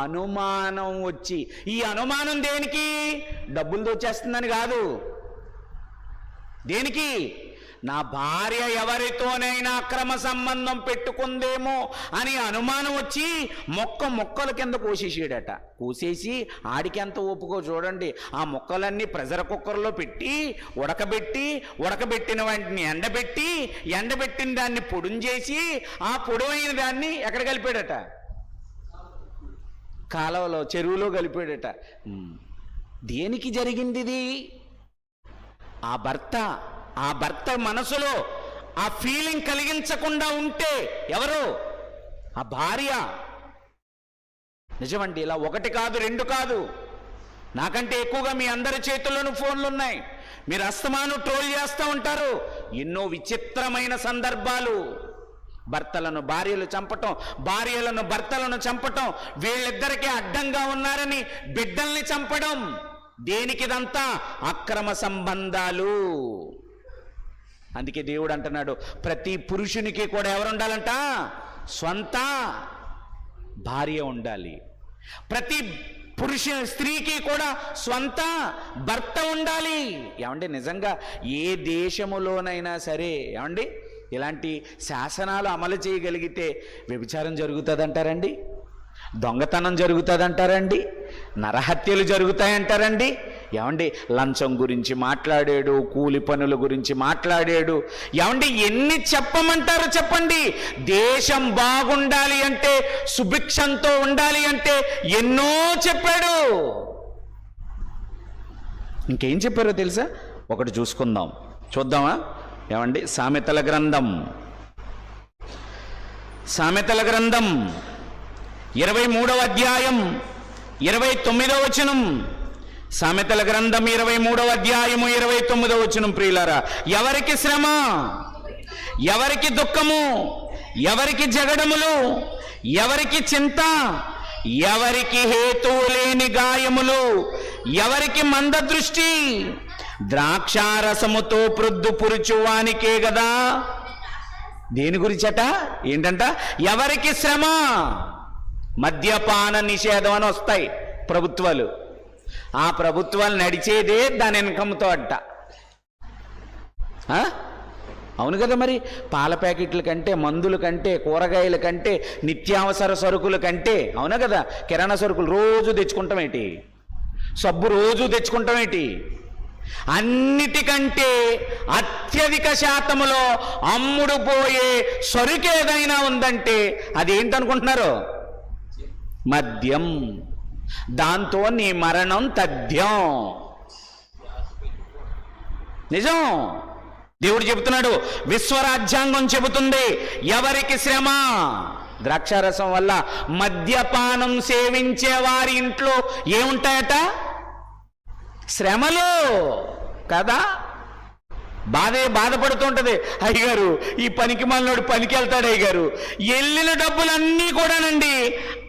అనుమానం వచ్చి. ఈ అనుమానం దేనికి? డబ్బులు దోచేస్తుందని కాదు. దేనికి? నా భార్య ఎవరితోనైనా అక్రమ సంబంధం పెట్టుకుందేమో అని అనుమానం వచ్చి మొక్కల కింద కోసేసాడట. కోసేసి ఆడికి ఎంత ఒప్పుకో చూడండి. ఆ మొక్కలన్నీ ప్రెషర్ కుక్కర్లో పెట్టి ఉడకబెట్టిన వాటిని ఎండబెట్టిన దాన్ని పొడుం చేసి ఆ పొడవైన దాన్ని ఎక్కడ కలిపాడట? కాలువలో, చెరువులో కలిపాడట. దేనికి జరిగింది ఇది? ఆ భర్త మనసులో ఆ ఫీలింగ్ కలిగించకుండా ఉంటే ఎవరు? ఆ భార్య. నిజమండి. ఇలా 1 కాదు 2 కాదు, నాకంటే ఎక్కువగా మీ అందరి చేతుల్లోనూ ఫోన్లు ఉన్నాయి. మీరు అస్తమాను ట్రోల్ చేస్తూ ఉంటారు. ఎన్నో విచిత్రమైన సందర్భాలు. భర్తలను భార్యలు చంపటం, భార్యలను భర్తలను చంపటం, వీళ్ళిద్దరికీ అడ్డంగా ఉన్నారని బిడ్డల్ని చంపడం. దేనికిదంతా? అక్రమ సంబంధాలు. అందుకే దేవుడు అంటున్నాడు, ప్రతి పురుషునికి కూడా ఎవరు ఉండాలంట? సొంత భార్య ఉండాలి. ప్రతి స్త్రీకి కూడా సొంత భర్త ఉండాలి. ఏమండి, నిజంగా ఏ దేశములోనైనా సరే ఏమండి ఇలాంటి శాసనాలు అమలు చేయగలిగితే వ్యభిచారం జరుగుతుందంటారండి? దొంగతనం జరుగుతుందంటారండి? నరహత్యలు జరుగుతాయంటారండి? ఏమండి, లంచం గురించి మాట్లాడాడు, కూలి పనుల గురించి మాట్లాడాడు. ఏమండి, ఎన్ని చెప్పమంటారు చెప్పండి? దేశం బాగుండాలి అంటే, సుభిక్షంతో ఉండాలి అంటే ఎన్నో చెప్పాడు. ఇంకేం చెప్పారో తెలుసా? ఒకటి చూద్దామా? ఏమండి, సామెతల గ్రంథం 23వ అధ్యాయం 29వ వచనం. సామెతల గ్రంథం 23వ అధ్యాయము 29వ వచనం. ప్రియులారా, ఎవరికి శ్రమ, ఎవరికి దుఃఖము, ఎవరికి జగడములు, ఎవరికి చింత, ఎవరికి హేతువు లేని గాయములు, ఎవరికి మందదృష్టి, ద్రాక్షారసముతో ప్రొద్దు పురుచువానికే గదా. దేని గురించట? ఏంటంట? ఎవరికి శ్రమ. మద్యపాన నిషేధం అని వస్తాయి ప్రభుత్వాలు. ఆ ప్రభుత్వాలు నడిచేదే దాని ఇన్కమ్తో అట్ట. అవును కదా మరి. పాల ప్యాకెట్ల కంటే, మందుల కంటే, కూరగాయల కంటే, నిత్యావసర సరుకుల కంటే, అవునా కదా, కిరాణా సరుకులు రోజు తెచ్చుకుంటాం ఏంటి? సబ్బు రోజు తెచ్చుకుంటాం ఏంటి? అన్నిటికంటే అత్యధిక శాతములో అమ్ముడు పోయే సరుకు ఏదైనా ఉందంటే అది ఏంటనుకుంటున్నారు? మద్యం. దాంతో నీ మరణం తథ్యం. నిజం. దేవుడు చెబుతున్నాడు, విశ్వరాజ్యాంగం చెబుతుంది, ఎవరికి శ్రమ? ద్రాక్షారసం వల్ల మద్యపానం సేవించే వారి ఇంట్లో ఏముంటాయట? శ్రమలు కదా. బాధపడుతుంటది. అయ్యగారు ఈ పనికి మనోడు పనికి వెళ్తాడు అయ్యగారు, వెళ్ళిన డబ్బులన్నీ కూడానండి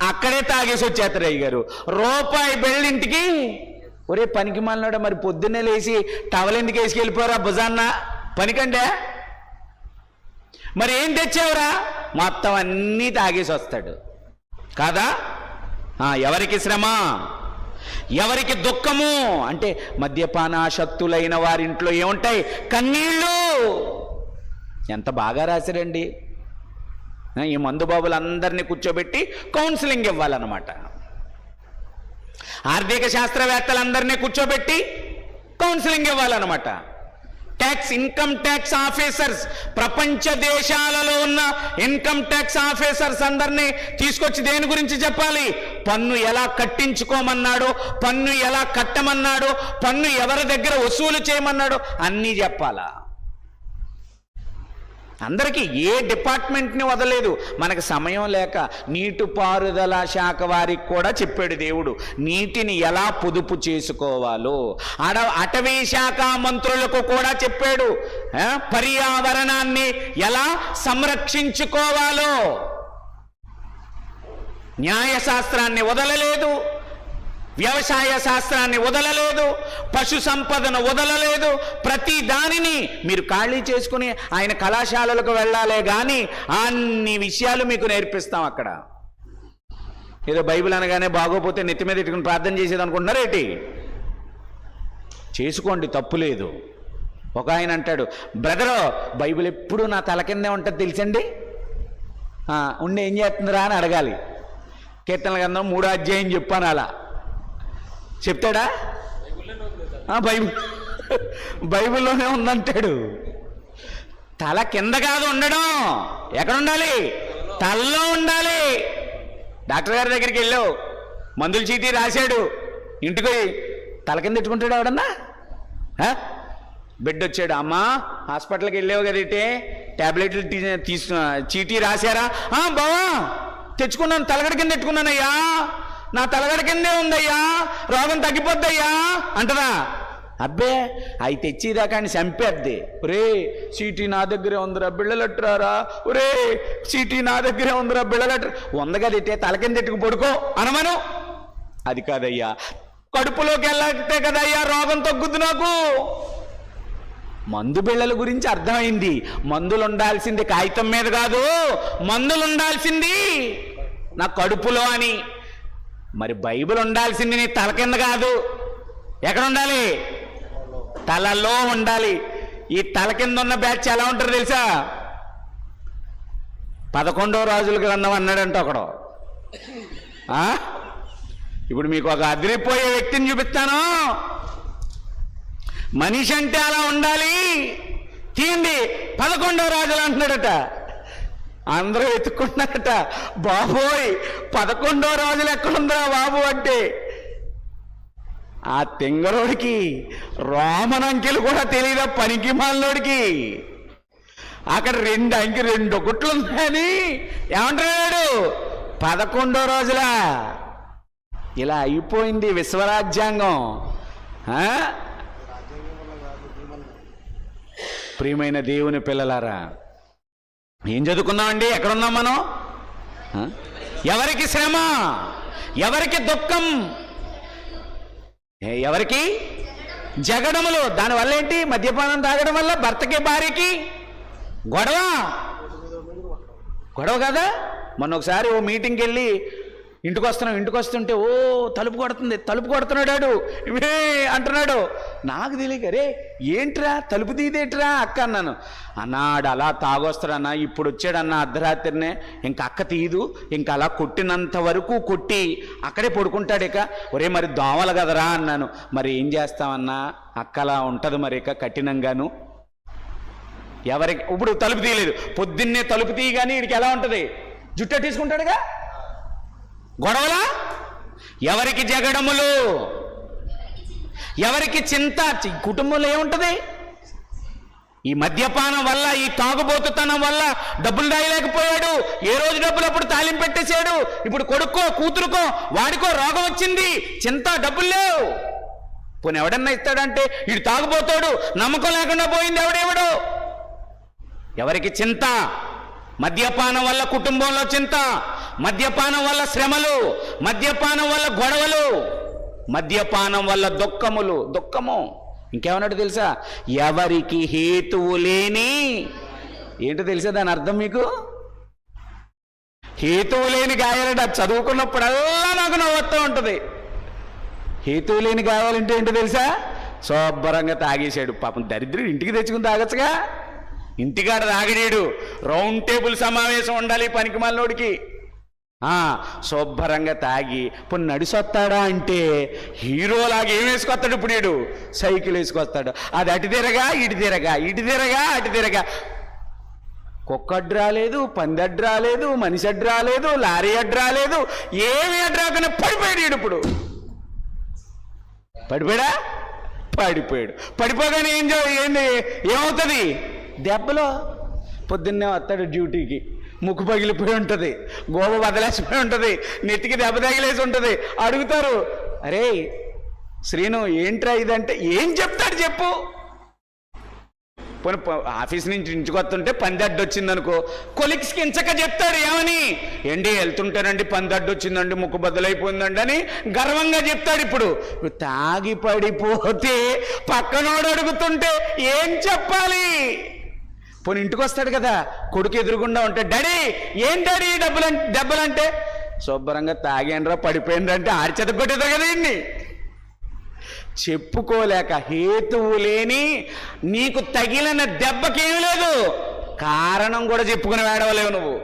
అక్కడే తాగేసి వచ్చేస్తాడు అయ్యగారు. రూపాయి బెళ్ళింటికి. ఒరే పనికి మనోడ, మరి పొద్దున్నే లేచి టవల్ ఎందుకు వేసుకెళ్ళిపోరా భుజాన్న పనికండే? మరి ఏం తెచ్చావురా? మొత్తం అన్నీ తాగేసి వస్తాడు కాదా. ఎవరికి శ్రమ? ఎవరికి దుఃఖము? అంటే మద్యపానాసక్తులైన వారింట్లో ఏముంటాయి? కన్నీళ్ళు. ఎంత బాగా రాశారండి. ఈ మందు బాబులందరినీ కూర్చోబెట్టి కౌన్సిలింగ్ ఇవ్వాలన్నమాట. ఆర్థిక శాస్త్రవేత్తలందరినీ కూర్చోబెట్టి కౌన్సిలింగ్ ఇవ్వాలన్నమాట. ఇన్కమ్ ట్యాక్స్ ఆఫీసర్స్, ప్రపంచ దేశాలలో ఉన్న ఇన్కమ్ ట్యాక్స్ ఆఫీసర్స్ అందరినీ తీసుకొచ్చి దేని గురించి చెప్పాలి? పన్ను ఎలా కట్టించుకోమన్నాడో, పన్ను ఎలా కట్టమన్నాడో, పన్ను ఎవరి దగ్గర వసూలు చేయమన్నాడో అన్నీ చెప్పాలా. అందరికీ ఏ డిపార్ట్మెంట్ని వదలేదు. మనకు సమయం లేక నీటిపారుదల శాఖ వారికి కూడా చెప్పాడు దేవుడు నీటిని ఎలా పొదుపు చేసుకోవాలో. అటవీ శాఖ మంత్రులకు కూడా చెప్పాడు పర్యావరణాన్ని ఎలా సంరక్షించుకోవాలో. న్యాయశాస్త్రాన్ని వదలలేదు, వ్యవసాయ శాస్త్రాన్ని వదలలేదు, పశు సంపదను వదలలేదు. ప్రతి దానిని మీరు ఖాళీ చేసుకుని ఆయన కళాశాలలకు వెళ్ళాలే కానీ అన్ని విషయాలు మీకు నేర్పిస్తాం అక్కడ. ఏదో బైబిల్ అనగానే బాగోపోతే నెత్తి మీద పెట్టుకుని ప్రార్థన చేసేది అనుకుంటున్నారు ఏంటి? చేసుకోండి, తప్పు లేదు. ఒక ఆయన అంటాడు, బ్రదరు బైబిల్ ఎప్పుడు నా తల కిందే ఉంటుంది తెలుసండి. ఉండి ఏం చేస్తుందిరా అని అడగాలి. కీర్తనల గ్రంథం 3వ అధ్యాయం చెప్పాను. అలా చెప్తాడా? బైబిల్లోనే ఉందంటాడు. తల కింద కాదు ఉండడం, ఎక్కడ ఉండాలి? తలలో ఉండాలి. డాక్టర్ గారి దగ్గరికి వెళ్ళావు, మందుల చీటీ రాశాడు, ఇంటికి తల కింద పెట్టుకుంటాడు ఎవడన్నా? బెడ్ వచ్చాడు, అమ్మా హాస్పిటల్కి వెళ్ళావు కదైతే ట్యాబ్లెట్లు చీటీ రాశారా? బావా తెచ్చుకున్నాను, తలగడ కింద పెట్టుకున్నానయ్యా, నా తలగడ కిందే ఉందయ్యా, రోగం తగ్గిపోద్దయ్యా అంటదా? అబ్బే అవి తెచ్చిదాకా అని చంపేద్ది. ఒరే చీటీ నా దగ్గరే ఉందిరా బిళ్ళలట్టురారా, ఒరే చీటీ నా దగ్గరే ఉందిరా బిళ్ళలట్టు. వందగదిట్టే తల కింద ఎట్టుకు పడుకో అనమను. అది కాదయ్యా, కడుపులోకి వెళ్ళతే కదయ్యా రోగం తగ్గుద్ది నాకు. మందు బిళ్ళల గురించి అర్థమైంది. మందులు ఉండాల్సింది కాగితం మీద కాదు, మందులు ఉండాల్సింది నా కడుపులో అని. మరి బైబిల్ ఉండాల్సింది నీ తల కింద కాదు, ఎక్కడ ఉండాలి? తలలో ఉండాలి. ఈ తల కింద ఉన్న బ్యాచ్ ఎలా ఉంటారు తెలుసా? 11వ రాజుల గ్రంథం అన్నాడంట ఒకడు. ఇప్పుడు మీకు ఒక అదిరిపోయే వ్యక్తిని చూపిస్తాను. మనిషి అంటే అలా ఉండాలి. తీయండి, 11వ రాజులు అంటున్నాడట. అందరూ వెతుక్కుంటున్నారట, బాబోయ్ 11వ రాజులు ఎక్కడుందిరా బాబు అంటే. ఆ తింగరోడికి రోమన్ అంకెలు కూడా తెలియదా పనికి మాలినోడికి. అక్కడ 2 అంకె 2 ఒకట్లు ఉన్నాయని ఏమంటున్నాడు? 11వ రోజులా. ఇలా అయిపోయింది విశ్వరాజ్యాంగం. ప్రియమైన దేవుని పిల్లలారా, ఏం చదువుకున్నామండి? ఎక్కడున్నాం మనం? ఎవరికి శ్రమ? ఎవరికి దుఃఖం? ఎవరికి జగడములు. దానివల్ల ఏంటి? మద్యపానం తాగడం వల్ల భర్తకి భార్యకి గొడవ కదా. మొన్న ఒకసారి ఓ మీటింగ్కి వెళ్ళి ఇంటికి వస్తుంటే ఓ తలుపు కొడుతున్నాడు ఇవే అంటున్నాడు. నాకు తెలియక అరే ఏంట్రా తలుపు తీదేట్రా అక్క అన్నాను. అన్నాడు అలా తాగొస్తాడన్నా, ఇప్పుడు వచ్చాడన్న అర్ధరాత్రినే, ఇంక అక్క తీయదు, ఇంక అలా కొట్టినంత వరకు కొట్టి అక్కడే పడుకుంటాడు. ఇక ఒరే మరి దోమలు కదరా అన్నాను. మరి ఏం చేస్తామన్నా, అక్క అలా ఉంటుంది మరి ఇక కఠినంగాను. ఎవరికి ఇప్పుడు తలుపు తీయలేదు, పొద్దున్నే తలుపు తీయగానే వీడికి ఎలా ఉంటుంది, జుట్ట తీసుకుంటాడుగా, గొడవలా, ఎవరికి జగడములు, ఎవరికి చింత. కుటుంబంలో ఏముంటుంది, ఈ మద్యపానం వల్ల, ఈ తాగుబోతుతనం వల్ల డబ్బులు రాయలేకపోయాడు. ఏ రోజు డబ్బులు అప్పుడు తాళిం పెట్టేశాడు. ఇప్పుడు కొడుకో కూతురుకో వాడికో రోగం వచ్చింది, చింత, డబ్బులు లేవు. పోనీ ఎవడన్నా ఇస్తాడంటే వీడు తాగుబోతాడు, నమ్మకం లేకుండా పోయింది ఎవడెవడో. ఎవరికి చింత, మద్యపానం వల్ల కుటుంబంలో చింత, మద్యపానం వల్ల శ్రమలు, మద్యపానం వల్ల గొడవలు, మద్యపానం వల్ల దుఃఖము. ఇంకేమన్నట్టు తెలుసా, ఎవరికి హేతువు లేని, ఏంటో తెలుసా దాని అర్థం మీకు, హేతువు లేని గాయాలంటే అది చదువుకున్నప్పుడల్లా నాకు నవ్వుతూ ఉంటుంది. హేతువు లేని గాయాలంటే ఏంటో తెలుసా, శుభ్రంగా తాగేశాడు. పాపం దరిద్రుడు ఇంటికి తెచ్చుకుని తాగొచ్చుగా, ఇంటికాడ తాగడేడు. రౌండ్ టేబుల్ సమావేశం ఉండాలి పనికి మాలినోడికి. శుభ్రంగా తాగి ఇప్పుడు నడిసొస్తాడా అంటే హీరోలాగా ఏం వేసుకొస్తాడు ఇప్పుడు వీడు, సైకిల్ వేసుకొస్తాడు. అది అటు తిరగా ఇటు తిరగా కుక్క అడ్డు రాలేదు, పంది అడ్డు రాలేదు, మనిషి అడ్డు రాలేదు, లారీ అడ్డు రాలేదు, ఏమి అడ్డు రాకుండా పడిపోయాడు వీడు. ఇప్పుడు పడిపోయాడు. పడిపోగానే ఏంది ఏమవుతుంది, దెబ్బలో పొద్దున్నే వస్తాడు డ్యూటీకి, ముక్కు పగిలిపోయి ఉంటుంది, గోబ బదలేసిపోయి ఉంటుంది, నెత్తికి దెబ్బ తగిలేసి ఉంటుంది. అడుగుతారు, అరే శ్రీను ఏంట్రా ఇదంటే ఏం చెప్తాడు చెప్పు. పోనీ ఆఫీస్ నుంచి ఇంటికి వస్తుంటే పంది అడ్డు వచ్చిందనుకో, కొలిక్స్కి ఇంచక చెప్తాడు ఏమని, ఏంటి వెళ్తుంటానండి పంది అడ్డు వచ్చిందండి, ముక్కు బద్దలైపోయిందండి అని గర్వంగా చెప్తాడు. ఇప్పుడు తాగి పడిపోతే పక్కనోడు అడుగుతుంటే ఏం చెప్పాలి. పోనీ ఇంటికి వస్తాడు కదా, కొడుకు ఎదురుగుండా ఉంటే డాడీ ఏం డాడీ దెబ్బలంటే, శుభ్రంగా తాగానరా పడిపోయిందంటే ఆడిచేత కొట్టేది కదా ఇన్ని. చెప్పుకోలేక హేతువు లేని నీకు తగిలిన దెబ్బకేమీ లేదు, కారణం కూడా చెప్పుకుని వేడవలేవు నువ్వు.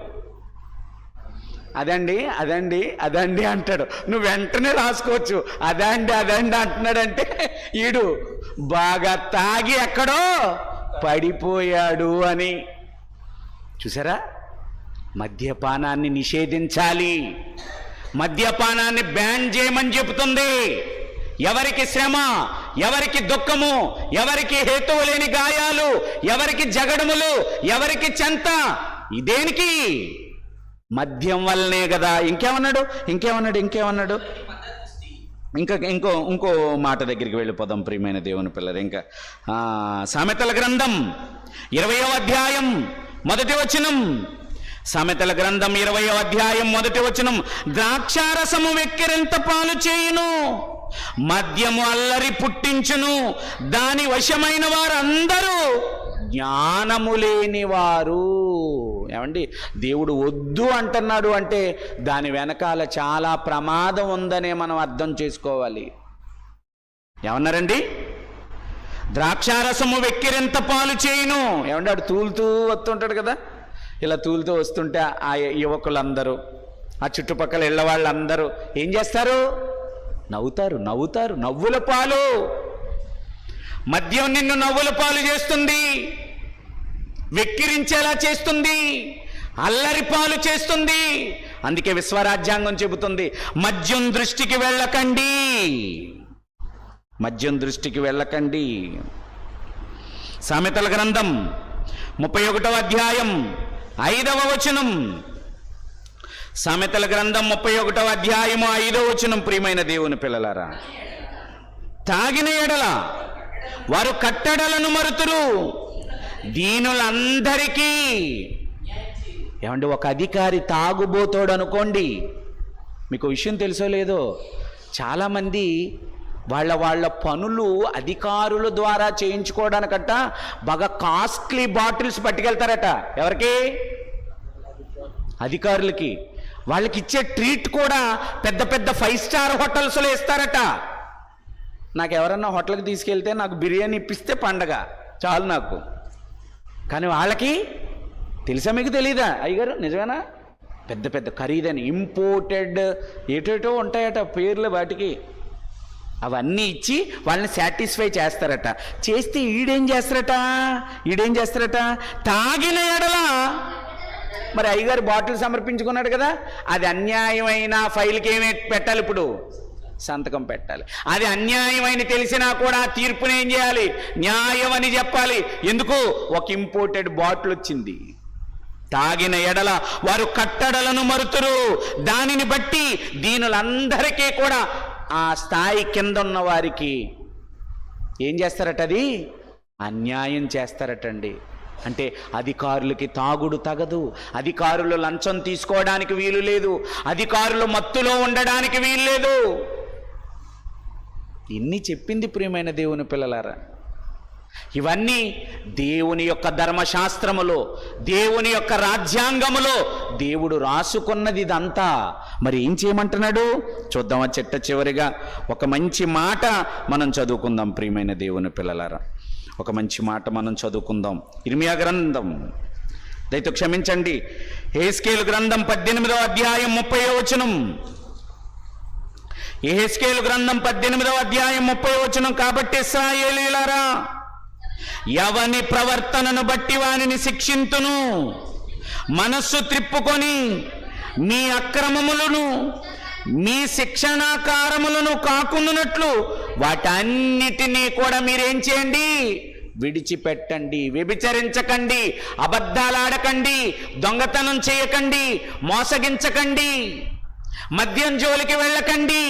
అదండి అంటాడు. నువ్వు వెంటనే రాసుకోవచ్చు అదండి అంటున్నాడంటే ఈడు బాగా తాగి ఎక్కడో పడిపోయాడు అని. చూసారా, మద్యపానాన్ని నిషేధించాలి, మద్యపానాన్ని బ్యాన్ చేయమని చెబుతుంది. ఎవరికి శ్రమ, ఎవరికి దుఃఖము, ఎవరికి హేతువు లేని గాయాలు, ఎవరికి జగడములు, ఎవరికి చెంత, ఇదేనికి మద్యం వల్లనే కదా. ఇంకేమన్నాడు ఇంకో మాట దగ్గరికి వెళ్ళిపోదాం ప్రియమైన దేవుని పిల్లలు. ఇంకా సామెతల గ్రంథం 20వ అధ్యాయం 1వ వచనం, సామెతల గ్రంథం 20వ అధ్యాయం 1వ వచనం, ద్రాక్షారసము వెక్కిరింత పాలు చేయును, మద్యము అల్లరి పుట్టించును, దాని వశమైన వారందరూ జ్ఞానము లేని వారు. ఏమండి, దేవుడు వద్దు అంటున్నాడు అంటే దాని వెనకాల చాలా ప్రమాదం ఉందనే మనం అర్థం చేసుకోవాలి. ఏమన్నారండి, ద్రాక్షారసము వెక్కిరింత పాలు చేయును. ఏమంటే వాడు తూలుతూ వస్తుంటాడు కదా, ఇలా తూలుతూ వస్తుంటే ఆ యువకులందరూ, ఆ చుట్టుపక్కల ఇళ్ళ వాళ్ళందరూ ఏం చేస్తారు, నవ్వుతారు. నవ్వుల పాలు, మద్యం నిన్ను నవ్వుల పాలు చేస్తుంది, వెక్కిరించేలా చేస్తుంది, అల్లరి పాలు చేస్తుంది. అందుకే విశ్వరాజ్యాంగం చెబుతుంది, మద్యం దృష్టికి వెళ్ళకండి. సామెతల గ్రంథం 31వ అధ్యాయం 5వ వచనం, సామెతల గ్రంథం 31వ అధ్యాయము 5వ వచనం. ప్రియమైన దేవుని పిల్లలారా, తాగిన ఎడల వారు కట్టడలను మరుతురు, దీనులందరికీ. ఏమంటే ఒక అధికారి తాగుబోతోడు అనుకోండి, మీకు విషయం తెలుసో లేదో, చాలామంది వాళ్ళ పనులు అధికారుల ద్వారా చేయించుకోవడానికట బాగా కాస్ట్లీ బాటిల్స్ పట్టుకెళ్తారట. ఎవరికి, అధికారులకి. వాళ్ళకి ఇచ్చే ట్రీట్ కూడా పెద్ద పెద్ద 5 స్టార్ హోటల్స్లో ఇస్తారట. నాకు ఎవరన్నా హోటల్కి తీసుకెళ్తే నాకు బిర్యానీ ఇప్పిస్తే పండగ చాలు నాకు. కానీ వాళ్ళకి తెలుసా, మీకు తెలీదా అయ్యగారు? నిజమేనా? పెద్ద పెద్ద ఖరీదైన ఇంపోర్టెడ్ ఏటేటో ఉంటాయట పేర్లు వాటికి. అవన్నీ ఇచ్చి వాళ్ళని సాటిస్ఫై చేస్తారట. చేస్తే ఈడేం చేస్తారట తాగిన ఎడల, మరి అయ్యగారు బాటిల్ సమర్పించుకున్నాడు కదా, అది అన్యాయమైన ఫైల్కి ఏమి పెట్టాలి? ఇప్పుడు సంతకం పెట్టాలి. అది అన్యాయమైన తెలిసినా కూడా తీర్పుని ఏం చేయాలి? న్యాయం అని చెప్పాలి. ఎందుకు? ఒక ఇంపోర్టెడ్ బాటిల్ వచ్చింది. తాగిన ఎడల వారు కట్టడలను మరుతురు. దానిని బట్టి దీనులందరికీ కూడా, ఆ స్థాయి కింద ఉన్న వారికి ఏం చేస్తారట? అది అన్యాయం చేస్తారటండి. అంటే అధికారులకి తాగుడు తగదు, అధికారులు లంచం తీసుకోవడానికి వీలు లేదు, అధికారులు మత్తులో ఉండడానికి వీలు లేదు. ఇన్ని చెప్పింది ప్రియమైన దేవుని పిల్లలారా. ఇవన్నీ దేవుని యొక్క ధర్మశాస్త్రములో, దేవుని యొక్క రాజ్యాంగములో దేవుడు రాసుకున్నది ఇదంతా. మరి ఏం చేయమంటున్నాడు చూద్దామా? చివరిగా ఒక మంచి మాట మనం చదువుకుందాం ప్రియమైన దేవుని పిల్లలారా. ఒక మంచి మాట మనం చదువుకుందాం. ఇర్మియా గ్రంథం, దయతో క్షమించండి, యెహెజ్కేలు గ్రంథం 18వ అధ్యాయం 30వ వచనం. యెహెజ్కేలు గ్రంథం 18వ అధ్యాయం 30వ వచనం. కాబట్టి ఇశ్రాయేలీయులారా, ఎవని ప్రవర్తనను బట్టి వానిని శిక్షింతును, మనస్సు త్రిప్పుకొని మీ అక్రమములను మీ శిక్షణాకారములను కాకుండానట్లు వాటన్నిటినీ కూడా మీరేం చేయండి? విడిచిపెట్టండి. వ్యభిచరించకండి, అబద్ధాలాడకండి, దొంగతనం చేయకండి, మోసగించకండి, మద్యం జోలికి వెళ్ళకండి,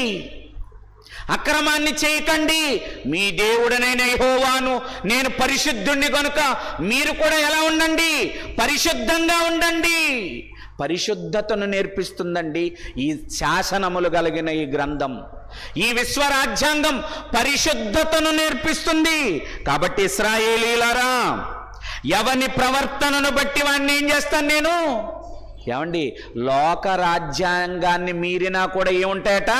అక్రమాన్ని చేయకండి. మీ దేవుడనైన యెహోవాను నేను పరిశుద్ధుణ్ణి కనుక మీరు కూడా ఎలా ఉండండి? పరిశుద్ధంగా ఉండండి. పరిశుద్ధతను నేర్పిస్తుందండి ఈ శాసనములు కలిగిన ఈ గ్రంథం. ఈ విశ్వరాజ్యాంగం పరిశుద్ధతను నేర్పిస్తుంది. కాబట్టి ఇశ్రాయేలీయులారా, ఎవని ప్రవర్తనను బట్టి వాడిని ఏం చేస్తాను నేను? ఏమండి, లోక రాజ్యాంగాన్ని మీరినా కూడా ఏముంటాయట?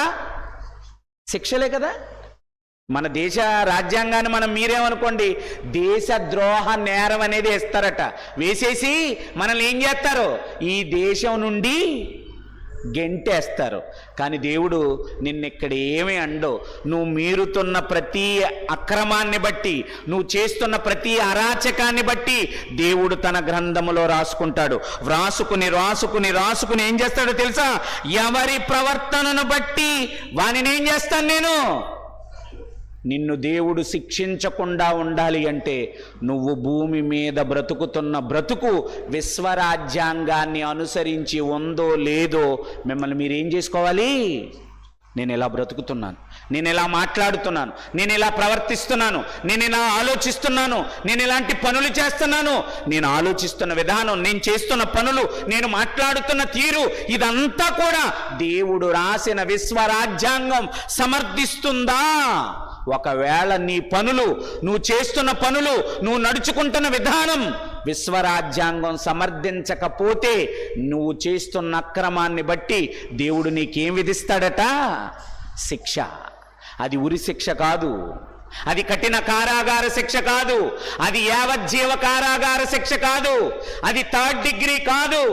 శిక్షలే కదా. మన దేశ రాజ్యాంగాన్ని మనం మీరేమనుకోండి, దేశద్రోహ నేరం అనేది వేస్తారట. వేసేసి మనల్ని ఏం చేస్తారు? ఈ దేశం నుండి గెంటేస్తారు. కానీ దేవుడు నిన్నెక్కడ ఏమీ అండో. నువ్వు మీరుతున్న ప్రతి అక్రమాన్ని బట్టి, నువ్వు చేస్తున్న ప్రతి అరాచకాన్ని బట్టి దేవుడు తన గ్రంథములో రాసుకుంటాడు. రాసుకుని ఏం చేస్తాడో తెలుసా? ఎవరి ప్రవర్తనను బట్టి వానిని ఏం చేస్తాను నేను? నిన్ను దేవుడు శిక్షించకుండా ఉండాలి అంటే నువ్వు భూమి మీద బ్రతుకుతున్న బ్రతుకు విశ్వరాజ్యాంగాన్ని అనుసరించి ఉందో లేదో మిమ్మల్ని మీరేం చేసుకోవాలి? నేను ఎలా బ్రతుకుతున్నాను, నేను ఎలా మాట్లాడుతున్నాను, నేను ఎలా ప్రవర్తిస్తున్నాను, నేను ఎలా ఆలోచిస్తున్నాను, నేను ఎలాంటి పనులు చేస్తున్నాను, నేను ఆలోచిస్తున్న విధానం, నేను చేస్తున్న పనులు, నేను మాట్లాడుతున్న తీరు, ఇదంతా కూడా దేవుడు రాసిన విశ్వరాజ్యాంగం సమర్థిస్తుందా? ఒకవేళ నీ పనులు, నువ్వు చేస్తున్న పనులు, నువ్వు నడుచుకుంటున్న విధానం విశ్వరాజ్యాంగం సమర్థించకపోతే నువ్వు చేస్తున్న అక్రమాన్ని బట్టి దేవుడు నీకేం విధిస్తాడట? శిక్ష. అది ఉరి శిక్ష కాదు, అది కఠిన కారాగార శిక్ష కాదు, అది యావజ్జీవ కారాగార శిక్ష కాదు, అది 3rd డిగ్రీ కాదు,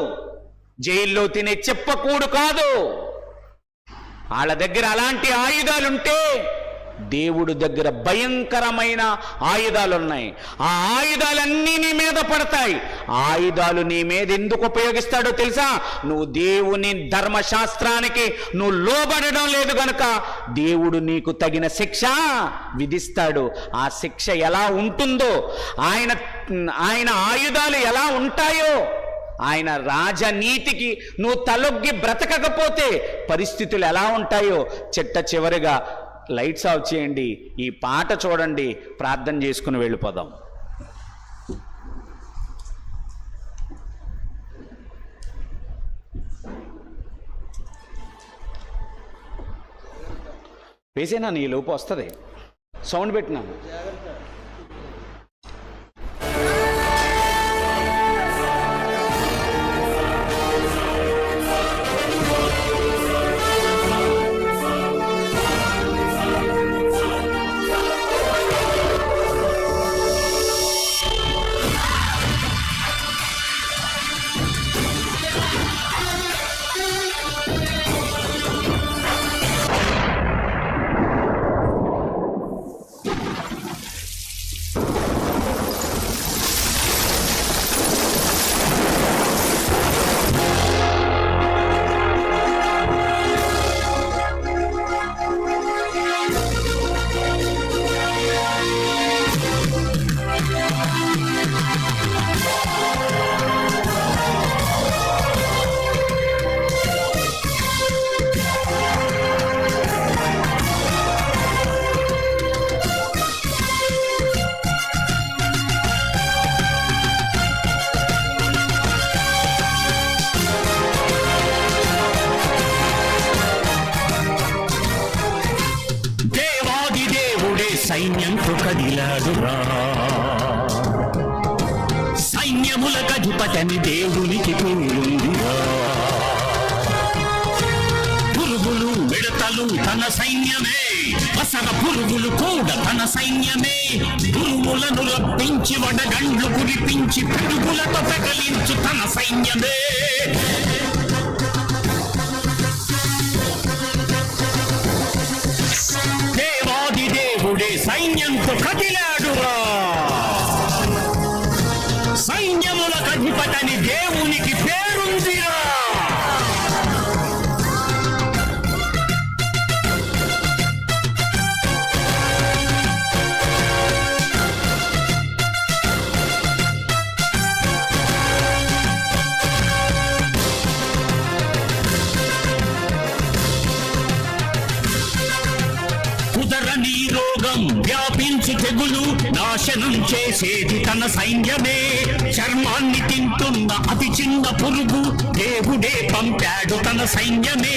జైల్లో తినే చెప్పకూడు కాదు. వాళ్ళ దగ్గర అలాంటి ఆయుధాలుంటే దేవుడు దగ్గర భయంకరమైన ఆయుధాలు ఉన్నాయి. ఆ ఆయుధాలన్నీ నీ మీద పడతాయి. ఆయుధాలు నీ మీద ఎందుకు ఉపయోగిస్తాడో తెలుసా? నువ్వు దేవుని ధర్మశాస్త్రానికి నువ్వు లోబడడం లేదు గనుక దేవుడు నీకు తగిన శిక్ష విధిస్తాడు. ఆ శిక్ష ఎలా ఉంటుందో, ఆయన ఆయుధాలు ఎలా ఉంటాయో, ఆయన రాజనీతికి నువ్వు తలొగ్గి బ్రతకకపోతే పరిస్థితులు ఎలా ఉంటాయో చివరిగా లైట్స్ ఆఫ్ చేయండి, ఈ పాట చూడండి, ప్రార్థన చేసుకుని వెళ్ళిపోదాం. వేసేనా? నీ లోపు వస్తుంది, సౌండ్ పెట్టినాను. సైన్యంతో కదిలాడురా. సైన్యములకు అధిపతని దేవునికి పేరుందిరా. పురుగులు మిడతలు తన సైన్యమే, అసల పురుగులు కూడా తన సైన్యమే. పురుగులను రప్పించి వడగండ్లు కురిపించి పిడుగులతో పెకలించు తన సైన్యమే. దేవాది దేవుడే సైన్యంతో కదిలాడురా. సైన్యములకు అధిపతని దేవునికి పేరుందిరా. కుదరని రోగం వ్యాపించి తెగులు నాశనం చేసేది తన సైన్యమే. చర్మాన్ని తింటున్న అతి చిన్న పురుగు దేవుడే పంపాడు తన సైన్యమే.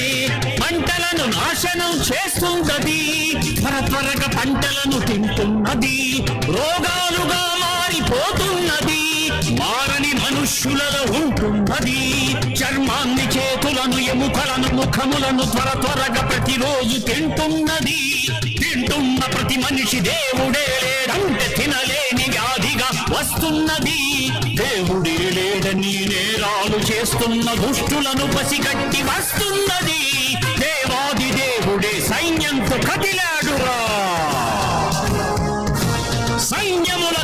పంటలను నాశనం చేస్తున్నది, త్వరగా పంటలను తింటున్నది. రోగాలుగా మారిపోతున్నది, మారని మనుష్యులలో ఉంటున్నది. చర్మాన్ని చేతులను ఎముకలను ముఖములను త్వరగా ప్రతిరోజు తింటున్నది. తింటున్న ప్రతి మనిషి దేవుడే లేడంటే తినలేని వ్యాధిగా వస్తున్నది. దేవుడే లేడని నేరాలు చేస్తున్న దుష్టులను పసిగట్టి వస్తున్నది. దేవాది దేవుడే సైన్యంతో కదిలాడురా. సైన్యముల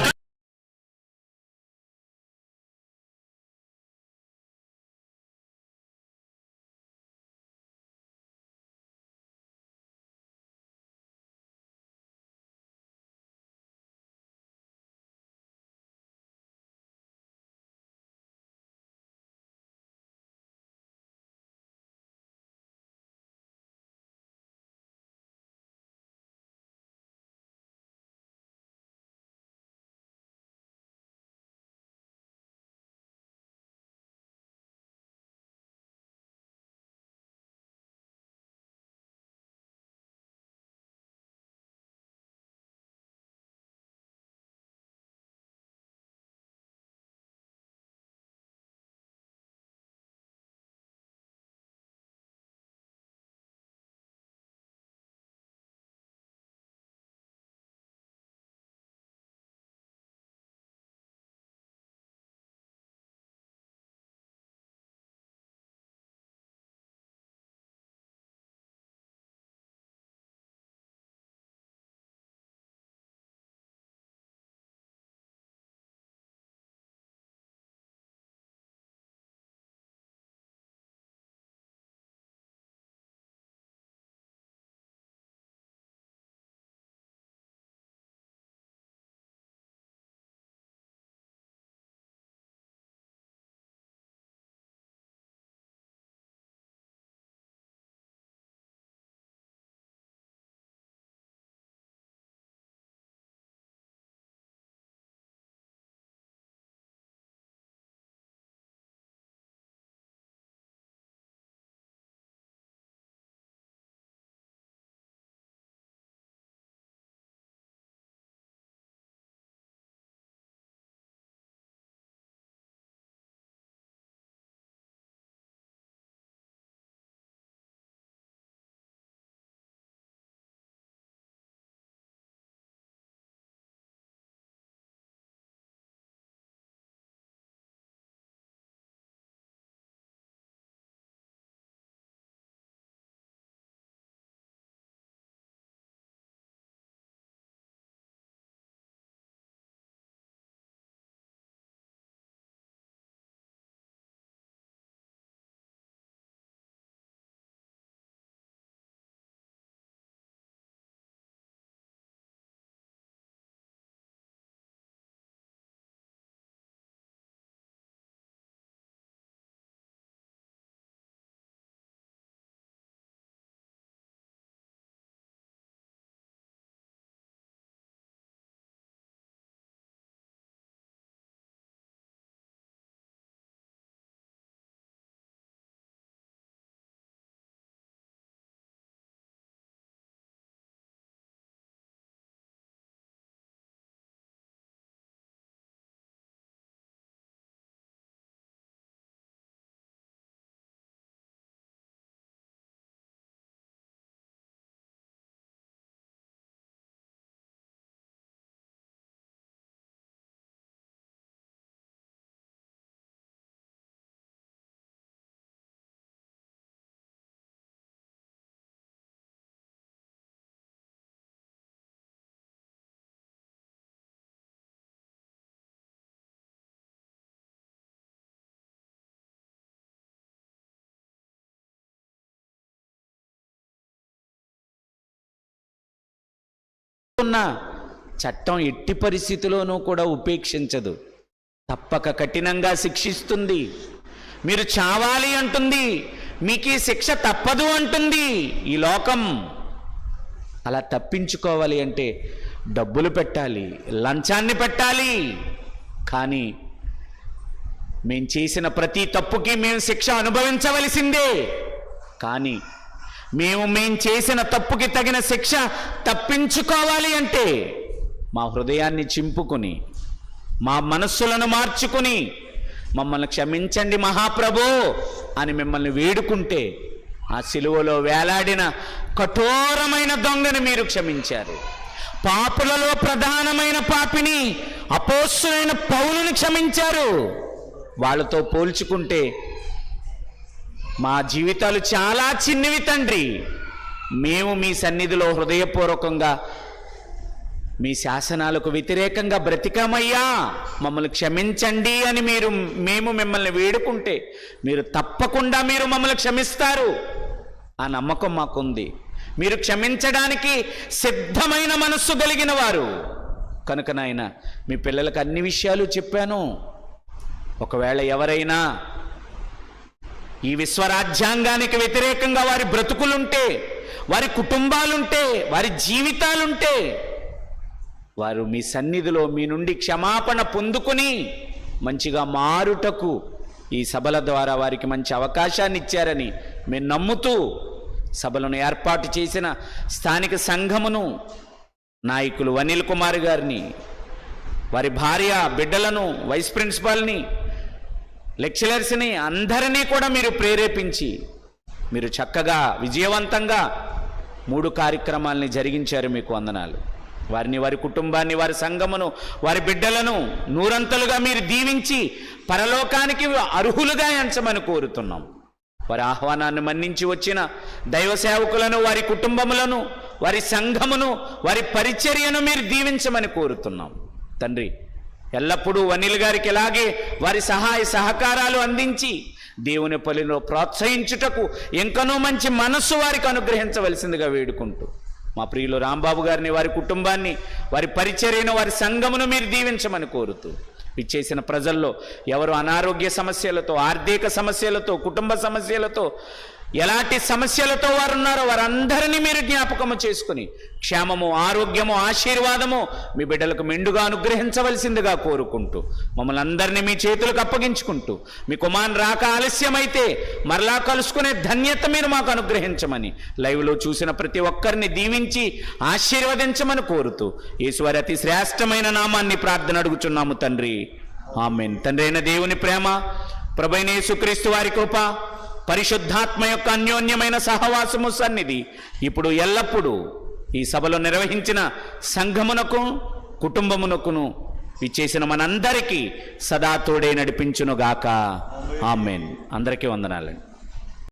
ఉన్న చట్టం ఎట్టి పరిస్థితిలోనూ కూడా ఉపేక్షించదు, తప్పక కఠినంగా శిక్షిస్తుంది. మీరు చావాలి అంటుంది, మీకు ఈ శిక్ష తప్పదు అంటుంది ఈ లోకం. అలా తప్పించుకోవాలి అంటే డబ్బులు పెట్టాలి, లంచాన్ని పెట్టాలి. కానీ మేము చేసిన ప్రతి తప్పుకి మేము శిక్ష అనుభవించవలసిందే. కానీ మేము చేసిన తప్పుకి తగిన శిక్ష తప్పించుకోవాలి అంటే మా హృదయాన్ని చింపుకొని, మా మనస్సులను మార్చుకుని, మమ్మల్ని క్షమించండి మహాప్రభు అని మిమ్మల్ని వేడుకుంటే ఆ సిలువలో వేలాడిన కఠోరమైన దొంగని మీరు క్షమించారు. పాపులలో ప్రధానమైన పాపిని అపోస్తలుడైన పౌలుని క్షమించారు. వాళ్ళతో పోల్చుకుంటే మా జీవితాలు చాలా చిన్నవి తండ్రి. మేము మీ సన్నిధిలో హృదయపూర్వకంగా మీ శాసనాలకు వ్యతిరేకంగా బ్రతికామయ్యా, మమ్మల్ని క్షమించండి అని మేము మిమ్మల్ని వేడుకుంటే మీరు తప్పకుండా మీరు మమ్మల్ని క్షమిస్తారు. ఆ నమ్మకం మాకుంది. మీరు క్షమించడానికి సిద్ధమైన మనస్సు కలిగిన వారు కనుక నాయన మీ పిల్లలకు అన్ని విషయాలు చెప్పాను. ఒకవేళ ఎవరైనా ఈ విశ్వరాజ్యాంగానికి వ్యతిరేకంగా వారి బ్రతుకులుంటే, వారి కుటుంబాలుంటే, వారి జీవితాలుంటే, వారు మీ సన్నిధిలో మీ నుండి క్షమాపణ పొందుకొని మంచిగా మారుటకు ఈ సభల ద్వారా వారికి మంచి అవకాశాన్ని ఇచ్చారని మేము నమ్ముతూ సభలను ఏర్పాటు చేసిన స్థానిక సంఘమును, నాయకులు అనిల్ కుమార్ గారిని, వారి భార్య బిడ్డలను, వైస్ ప్రిన్సిపాల్ని, లెక్చరర్స్ని అందరినీ కూడా మీరు ప్రేరేపించి మీరు చక్కగా విజయవంతంగా 3 కార్యక్రమాలని జరిగించారు. మీకు వందనాలు. వారిని, వారి కుటుంబాన్ని, వారి సంఘమును, వారి బిడ్డలను నూరంతలుగా మీరు దీవించి పరలోకానికి అర్హులుగా ఎంచమని కోరుతున్నాం. వారి ఆహ్వానాన్ని మన్నించి వచ్చిన దైవ సేవకులను, వారి కుటుంబములను, వారి సంఘమును, వారి పరిచర్యను మీరు దీవించమని కోరుతున్నాం తండ్రి. ఎల్లప్పుడూ అనిల్ గారికి ఇలాగే వారి సహాయ సహకారాలు అందించి దేవుని పనిలో ప్రోత్సహించుటకు ఇంకనూ మంచి మనస్సు వారికి అనుగ్రహించవలసిందిగా వేడుకుంటూ మా ప్రియులు రాంబాబు గారిని, వారి కుటుంబాన్ని, వారి పరిచర్యను, వారి సంఘమును మీరు దీవించమని కోరుతూ ఇచ్చేసిన ప్రజల్లో ఎవరు అనారోగ్య సమస్యలతో, ఆర్థిక సమస్యలతో, కుటుంబ సమస్యలతో, ఎలాంటి సమస్యలతో వారు ఉన్నారో వారందరినీ మీరు జ్ఞాపకము చేసుకుని క్షేమము, ఆరోగ్యము, ఆశీర్వాదము మీ బిడ్డలకు మెండుగా అనుగ్రహించవలసిందిగా కోరుకుంటూ మమ్మల్ని అందరినీ మీ చేతులకు అప్పగించుకుంటూ మీ కుమారుని రాక ఆలస్యమైతే మరలా కలుసుకునే ధన్యత మీరు మాకు అనుగ్రహించమని లైవ్లో చూసిన ప్రతి ఒక్కరిని దీవించి ఆశీర్వదించమని కోరుతూ యేసువారి అతి శ్రేష్టమైన నామాన్ని ప్రార్థన అడుగుచున్నాము తండ్రి. ఆమేన్. తండ్రి అయిన దేవుని ప్రేమ, ప్రభువైన యేసుక్రీస్తు వారి కృప, పరిశుద్ధాత్మ యొక్క అన్యోన్యమైన సహవాసము సన్నిధి ఇప్పుడు ఎల్లప్పుడూ ఈ సభలో నిర్వహించిన సంఘమునకు, కుటుంబమునకును ఇచ్చేసిన మనందరికీ సదా తోడే నడిపించునుగాక. ఆమేన్. అందరికీ వందనాలండి.